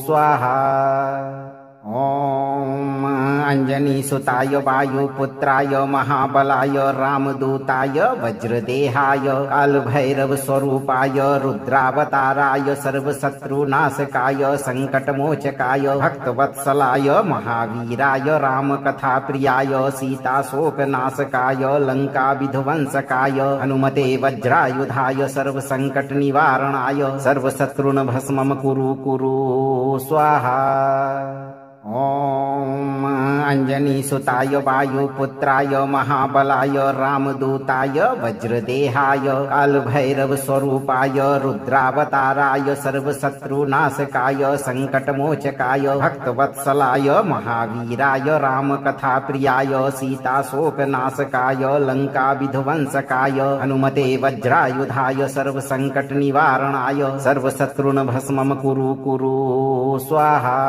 स्वाहा। ॐ अंजनीसुताय वायुपुत्राय महाबलाय रामदूताय वज्रदेहाय कालभैरवस्वरूपाय रुद्रावताराय सर्वशत्रुनाशकाय संकटमोचकाय भक्तवत्सलाय महावीराय रामकथाप्रियाय सीताशोकनाशकाय लङ्काविध्वंसकाय हनुमते वज्रायुधाय सर्वसङ्कटनिवारणाय सर्वशत्रुन्भस्मं कुरु कुरु स्वाहा। ॐ अंजनीसुताय वायुपुत्राय महाबलाय रामदूताय वज्रदेहाय कालभैरवस्वरूपाय रुद्रावताराय सर्वशत्रुनाशकाय संकटमोचकाय भक्तवत्सलाय महावीराय रामकथाप्रियाय सीताशोकनाशकाय लङ्काविध्वंसकाय हनुमते वज्रायुधाय सर्वसङ्कटनिवारणाय सर्वशत्रुन्भस्मं कुरु कुरु स्वाहा।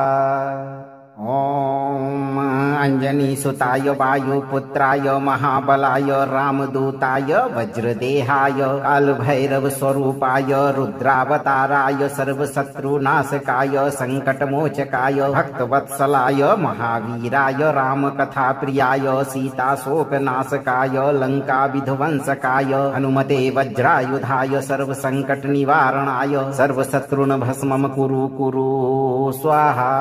ॐ अंजनीसुताय वायुपुत्राय महाबलाय रामदूताय वज्रदेहाय कालभैरवस्वरूपाय रुद्रावताराय सर्वशत्रुनाशकाय संकटमोचकाय भक्तवत्सलाय महावीराय रामकथाप्रियाय सीताशोकनाशकाय लंकाविध्वंसकाय हनुमते वज्रायुधाय सर्वसंकटनिवारणाय सर्वशत्रुनभस्मं कुरु कुरु स्वाहा।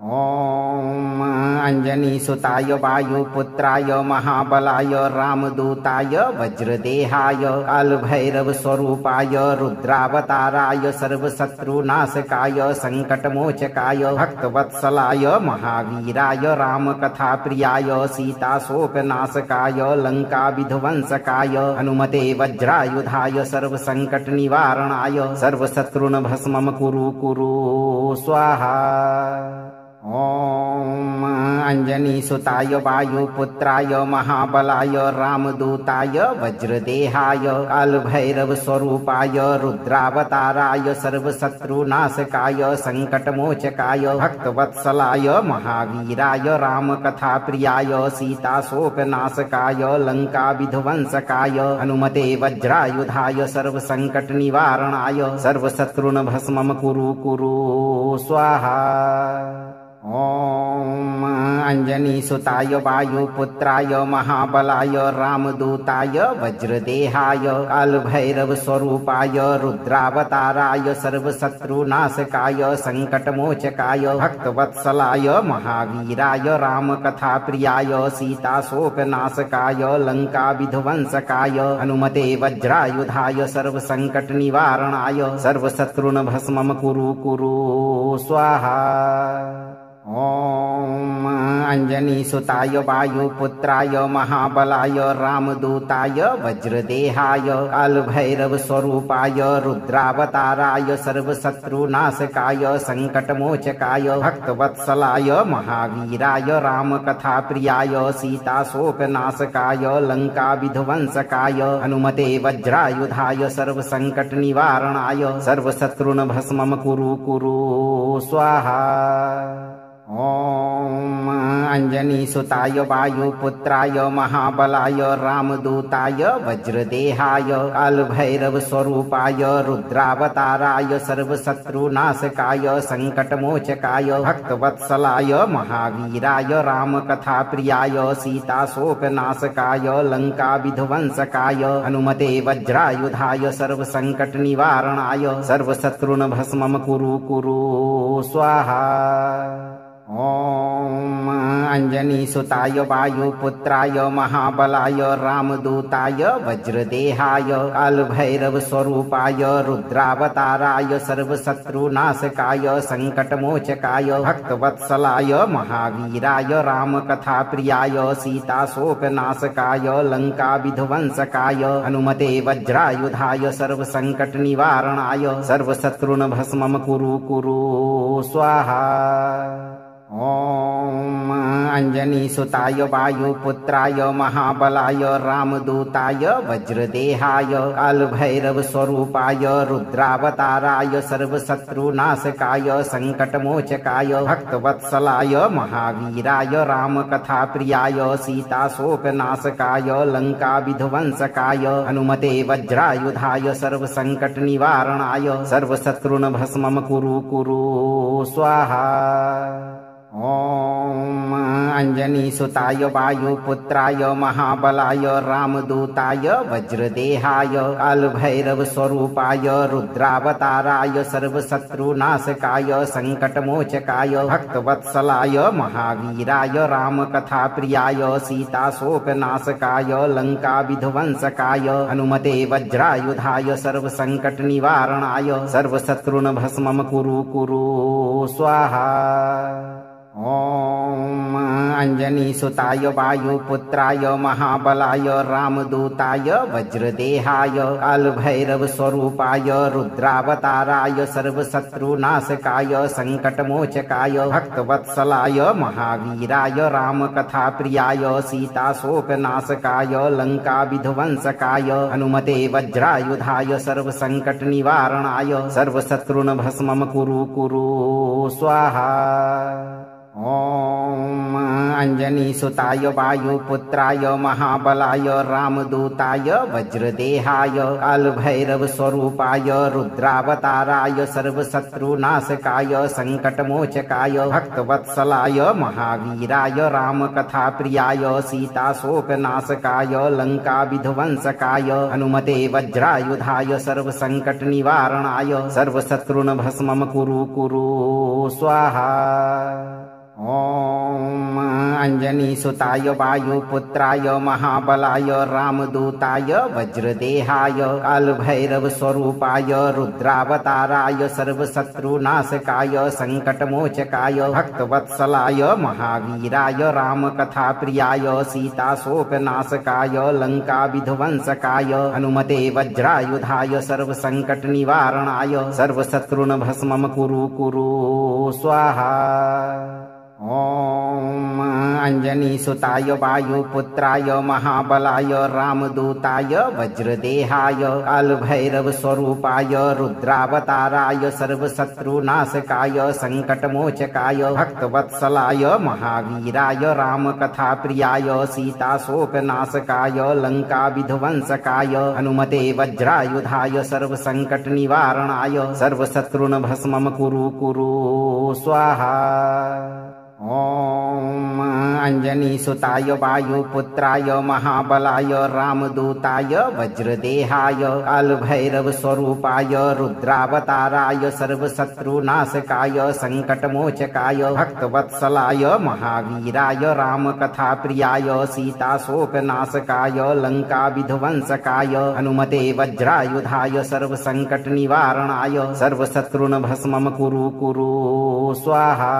ॐ अंजनीसुताय वायुपुत्राय महाबलाय रामदूताय वज्रदेहाय कालभैरवस्वरूपाय रुद्रावताराय सर्वशत्रुनाशकाय संकटमोचकाय भक्तवत्सलाय महावीराय रामकथाप्रियाय सीताशोकनाशकाय लंकाविध्वंसकाय हनुमते वज्रायुधाय सर्वसंकटनिवारणाय सर्वशत्रुनभस्मं कुरु कुरु स्वाहा। ॐ अंजनीसुताय वायुपुत्राय महाबलाय रामदूताय वज्रदेहाय कालभैरवस्वरूपाय रुद्रावताराय सर्वशत्रुनाशकाय संकटमोचकाय भक्तवत्सलाय महावीराय रामकथाप्रियाय सीताशोकनाशकाय लंकाविध्वंसकाय हनुमते वज्रायुधाय सर्वसंकटनिवारणाय सर्वशत्रुनभस्मं कुरु कुरु स्वाहा। ॐ अंजनीसुताय वायुपुत्राय महाबलाय रामदूताय वज्रदेहाय कालभैरवस्वरूपाय रुद्रावताराय सर्वशत्रुनाशकाय संकटमोचकाय भक्तवत्सलाय महावीराय रामकथाप्रियाय सीताशोकनाशकाय लंकाविध्वंसकाय हनुमते वज्रायुधाय सर्वसंकटनिवारणाय सर्वशत्रुनभस्मं कुरु कुरु स्वाहा। ॐ अंजनीसुताय वायुपुत्राय महाबलाय रामदूताय वज्रदेहाय कालभैरवस्वरूपाय रुद्रावताराय सर्वशत्रुनाशकाय संकटमोचकाय भक्तवत्सलाय महावीराय रामकथाप्रियाय सीताशोकनाशकाय लंकाविध्वंसकाय हनुमते वज्रायुधाय सर्वसंकटनिवारणाय सर्वशत्रुनभस्मं कुरु कुरु स्वाहा। ॐ अंजनीसुताय वायुपुत्राय महाबलाय रामदूताय वज्रदेहाय कालभैरवस्वरूपाय रुद्रावताराय सर्वशत्रुनाशकाय संकटमोचकाय भक्तवत्सलाय महावीराय रामकथाप्रियाय सीताशोकनाशकाय लंकाविध्वंसकाय हनुमते वज्रायुधाय सर्वसंकटनिवारणाय सर्वशत्रुनभस्मं कुरु कुरु स्वाहा। ॐ अंजनीसुताय वायुपुत्राय महाबलाय रामदूताय वज्रदेहाय कालभैरवस्वरूपाय रुद्रावताराय सर्वशत्रुनाशकाय संकटमोचकाय भक्तवत्सलाय महावीराय रामकथाप्रियाय सीताशोकनाशकाय लंकाविध्वंसकाय हनुमते वज्रायुधाय सर्वसंकटनिवारणाय सर्वशत्रुनभस्मं कुरु कुरु स्वाहा। ॐ अंजनीसुताय वायुपुत्राय महाबलाय रामदूताय वज्रदेहाय कालभैरवस्वरूपाय रुद्रावताराय सर्वशत्रुनाशकाय संकटमोचकाय भक्तवत्सलाय महावीराय रामकथाप्रियाय सीताशोकनाशकाय लंकाविध्वंसकाय हनुमते वज्रायुधाय सर्वसंकटनिवारणाय सर्वशत्रुनभस्मं कुरु कुरु स्वाहा। ॐ अंजनीसुताय वायुपुत्राय महाबलाय रामदूताय वज्रदेहाय कालभैरवस्वरूपाय रुद्रावताराय सर्वशत्रुनाशकाय संकटमोचकाय भक्तवत्सलाय महावीराय रामकथाप्रियाय सीताशोकनाशकाय लंकाविध्वंसकाय हनुमते वज्रायुधाय सर्वसंकटनिवारणाय सर्वशत्रुनभस्मं कुरु कुरु स्वाहा। ॐ अंजनीसुताय वायुपुत्राय महाबलाय रामदूताय वज्रदेहाय कालभैरवस्वरूपाय रुद्रावताराय सर्वशत्रुनाशकाय संकटमोचकाय भक्तवत्सलाय महावीराय रामकथाप्रियाय सीताशोकनाशकाय लंकाविध्वंसकाय हनुमते वज्रायुधाय सर्वसंकटनिवारणाय सर्वशत्रुनभस्मं कुरु कुरु स्वाहा। ॐ अंजनीसुताय वायुपुत्राय महाबलाय रामदूताय वज्रदेहाय कालभैरवस्वरूपाय रुद्रावताराय सर्वशत्रुनाशकाय संकटमोचकाय भक्तवत्सलाय महावीराय रामकथाप्रियाय सीताशोकनाशकाय लंकाविध्वंसकाय हनुमते वज्रायुधाय सर्वसंकटनिवारणाय सर्वशत्रुनभस्मं कुरु कुरु स्वाहा। ॐ अंजनीसुताय वायुपुत्राय महाबलाय रामदूताय वज्रदेहाय कालभैरवस्वरूपाय रुद्रावताराय सर्वशत्रुनाशकाय संकटमोचकाय भक्तवत्सलाय महावीराय रामकथाप्रियाय सीताशोकनाशकाय लंकाविध्वंसकाय हनुमते वज्रायुधाय सर्वसंकटनिवारणाय सर्वशत्रुनभस्मं कुरु कुरु स्वाहा। ॐ अंजनीसुताय वायुपुत्राय महाबलाय रामदूताय वज्रदेहाय कालभैरवस्वरूपाय रुद्रावताराय सर्वशत्रुनाशकाय संकटमोचकाय भक्तवत्सलाय महावीराय रामकथाप्रियाय सीताशोकनाशकाय लंकाविध्वंसकाय हनुमते वज्रायुधाय सर्वसंकटनिवारणाय सर्वशत्रुनभस्मं कुरु कुरु स्वाहा। ॐ अंजनीसुताय वायुपुत्राय महाबलाय रामदूताय वज्रदेहाय कालभैरवस्वरूपाय रुद्रावताराय सर्वशत्रुनाशकाय संकटमोचकाय भक्तवत्सलाय महावीराय रामकथाप्रियाय सीताशोकनाशकाय लंकाविध्वंसकाय हनुमते वज्रायुधाय सर्वसंकटनिवारणाय सर्वशत्रुनभस्मं कुरु कुरु स्वाहा।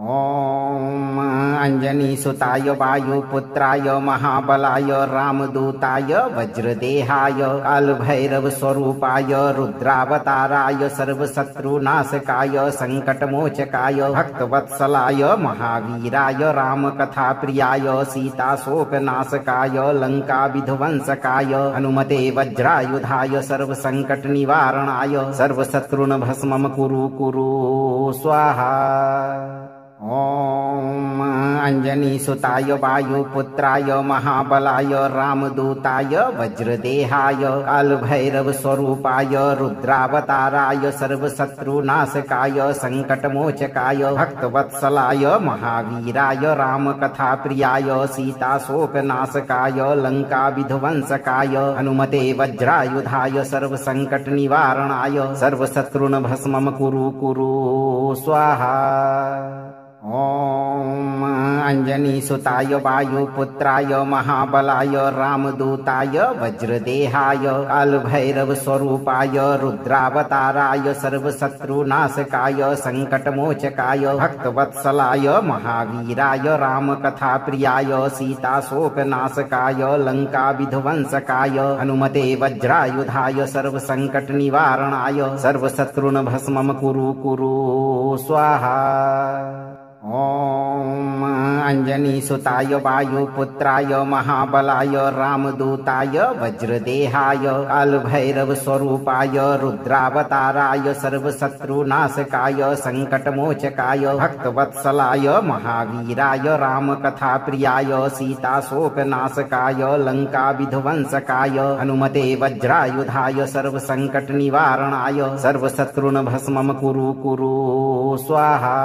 ॐ अंजनीसुताय वायुपुत्राय महाबलाय रामदूताय वज्रदेहाय कालभैरवस्वरूपाय रुद्रावताराय सर्वशत्रुनाशकाय संकटमोचकाय भक्तवत्सलाय महावीराय रामकथाप्रियाय सीताशोकनाशकाय लंकाविध्वंसकाय हनुमते वज्रायुधाय सर्वसंकटनिवारणाय सर्वशत्रुनभस्मं कुरु कुरु स्वाहा। ॐ अंजनीसुताय वायुपुत्राय महाबलाय रामदूताय वज्रदेहाय कालभैरवस्वरूपाय रुद्रावताराय सर्वशत्रुनाशकाय संकटमोचकाय भक्तवत्सलाय महावीराय रामकथाप्रियाय सीताशोकनाशकाय लंकाविध्वंसकाय हनुमते वज्रायुधाय सर्वसंकटनिवारणाय सर्वशत्रुनभस्मं कुरु कुरु स्वाहा। ॐ अंजनीसुताय वायुपुत्राय महाबलाय रामदूताय वज्रदेहाय कालभैरवस्वरूपाय रुद्रावताराय सर्वशत्रुनाशकाय संकटमोचकाय भक्तवत्सलाय महावीराय रामकथाप्रियाय सीताशोकनाशकाय लंकाविध्वंसकाय हनुमते वज्रायुधाय सर्वसंकटनिवारणाय सर्वशत्रुनभस्मं कुरु कुरु स्वाहा। ॐ अंजनीसुताय वायुपुत्राय महाबलाय रामदूताय वज्रदेहाय कालभैरवस्वरूपाय रुद्रावताराय सर्वशत्रुनाशकाय संकटमोचकाय भक्तवत्सलाय महावीराय रामकथाप्रियाय सीताशोकनाशकाय लंकाविध्वंसकाय हनुमते वज्रायुधाय सर्वसंकटनिवारणाय सर्वशत्रुनभस्मं कुरु कुरु स्वाहा।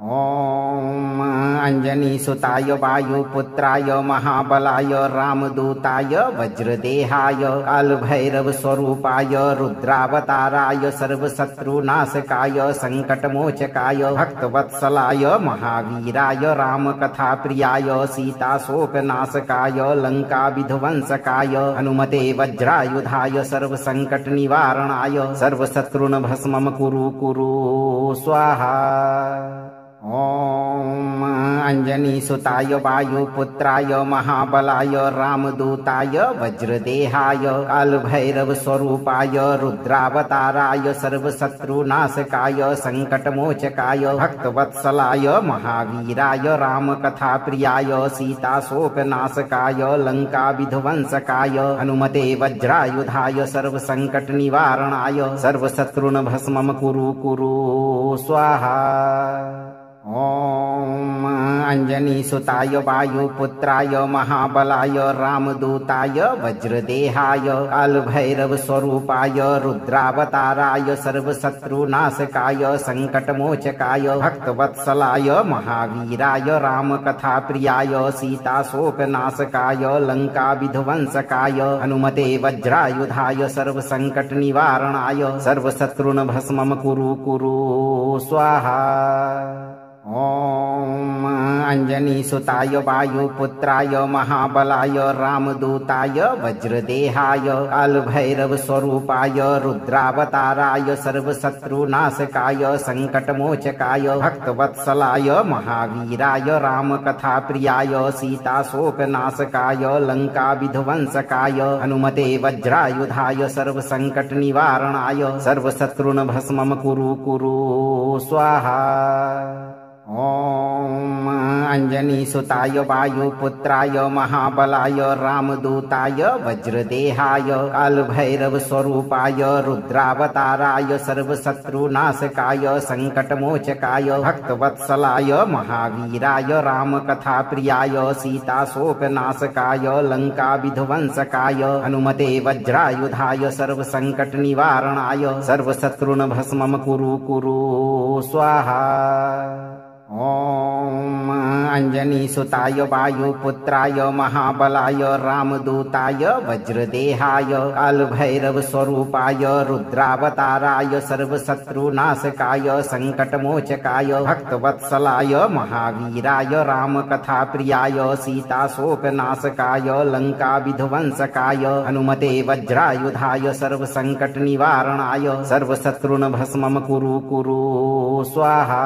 ॐ अंजनीसुताय वायुपुत्राय महाबलाय रामदूताय वज्रदेहाय कालभैरवस्वरूपाय रुद्रावताराय सर्वशत्रुनाशकाय संकटमोचकाय भक्तवत्सलाय महावीराय रामकथाप्रियाय सीताशोकनाशकाय लंकाविध्वंसकाय हनुमते वज्रायुधाय सर्वसंकटनिवारणाय सर्वशत्रुनभस्मं कुरु कुरु स्वाहा। ॐ अंजनीसुताय वायुपुत्राय महाबलाय रामदूताय वज्रदेहाय कालभैरवस्वरूपाय रुद्रावताराय सर्वशत्रुनाशकाय संकटमोचकाय भक्तवत्सलाय महावीराय रामकथाप्रियाय सीताशोकनाशकाय लंकाविध्वंसकाय हनुमते वज्रायुधाय सर्वसंकटनिवारणाय सर्वशत्रुनभस्मं कुरु कुरु स्वाहा। ॐ अंजनी सुताय वायुपुत्राय महाबलाय रामदूताय वज्रदेहाय कालभैरव स्वरूपाय रुद्रावताराय सर्वशत्रुनाशकाय संकटमोचकाय भक्तवत्सलाय महावीराय रामकथा प्रियाय सीताशोकनाशकाय लंका विध्वंसकाय हनुमते वज्रायुधाय सर्वसंकट निवारणाय सर्वशत्रुन भस्मं कुरु कुरु स्वाहा। ओम अंजनी सुताय वायुपुत्राय महाबलाय रामदूताय वज्रदेहाय कालभैरव स्वरूपाय रुद्रावताराय सर्वशत्रुनाशकाय संकटमोचकाय भक्तवत्सलाय महावीराय रामकथा प्रियाय सीताशोकनाशकाय लंका विध्वंसकाय हनुमते वज्रायुधाय सर्वसंकट निवारणाय सर्वशत्रुन भस्मं कुरु कुरु स्वाहा। ओम अंजनी सुताय वायुपुत्राय महाबलाय रामदूताय वज्रदेहाय कालभैरव स्वरूपाय रुद्रावताराय सर्वशत्रुनाशकाय संकटमोचकाय भक्तवत्सलाय महावीराय रामकथा प्रियाय सीताशोकनाशकाय लंका विध्वंसकाय हनुमते वज्रायुधाय सर्वसंकट निवारणाय सर्वशत्रुन भस्मं कुरु कुरु स्वाहा। ओम अंजनी सुताय वायुपुत्राय महाबलाय रामदूताय वज्रदेहाय कालभैरव स्वरूपाय रुद्रावताराय सर्वशत्रुनाशकाय संकटमोचकाय भक्तवत्सलाय महावीराय रामकथा प्रियाय सीताशोकनाशकाय लंका विध्वंसकाय हनुमते वज्रायुधाय सर्वसंकट निवारणाय सर्वशत्रुन भस्मं कुरु कुरु स्वाहा।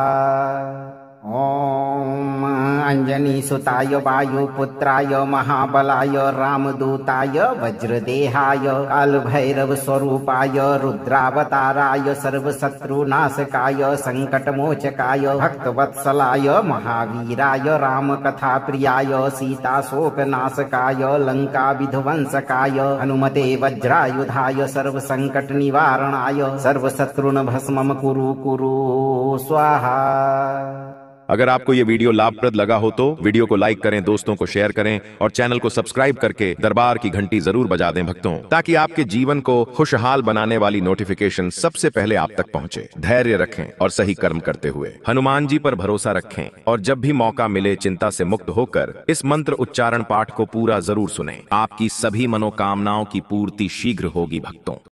ओम अंजनी सुताय वायुपुत्राय महाबलाय रामदूताय वज्रदेहाय कालभैरव स्वरूपाय रुद्रावताराय सर्वशत्रुनाशकाय संकटमोचकाय भक्तवत्सलाय महावीराय रामकथा प्रियाय सीताशोकनाशकाय लंका विध्वंसकाय हनुमते वज्रायुधाय सर्वसंकट निवारणाय सर्वशत्रुन भस्मं कुरु कुरु स्वाहा। अगर आपको ये वीडियो लाभप्रद लगा हो तो वीडियो को लाइक करें, दोस्तों को शेयर करें और चैनल को सब्सक्राइब करके दरबार की घंटी जरूर बजा दें भक्तों, ताकि आपके जीवन को खुशहाल बनाने वाली नोटिफिकेशन सबसे पहले आप तक पहुंचे। धैर्य रखें और सही कर्म करते हुए हनुमान जी पर भरोसा रखें और जब भी मौका मिले चिंता से मुक्त होकर इस मंत्र उच्चारण पाठ को पूरा जरूर सुनें। आपकी सभी मनोकामनाओं की पूर्ति शीघ्र होगी भक्तों।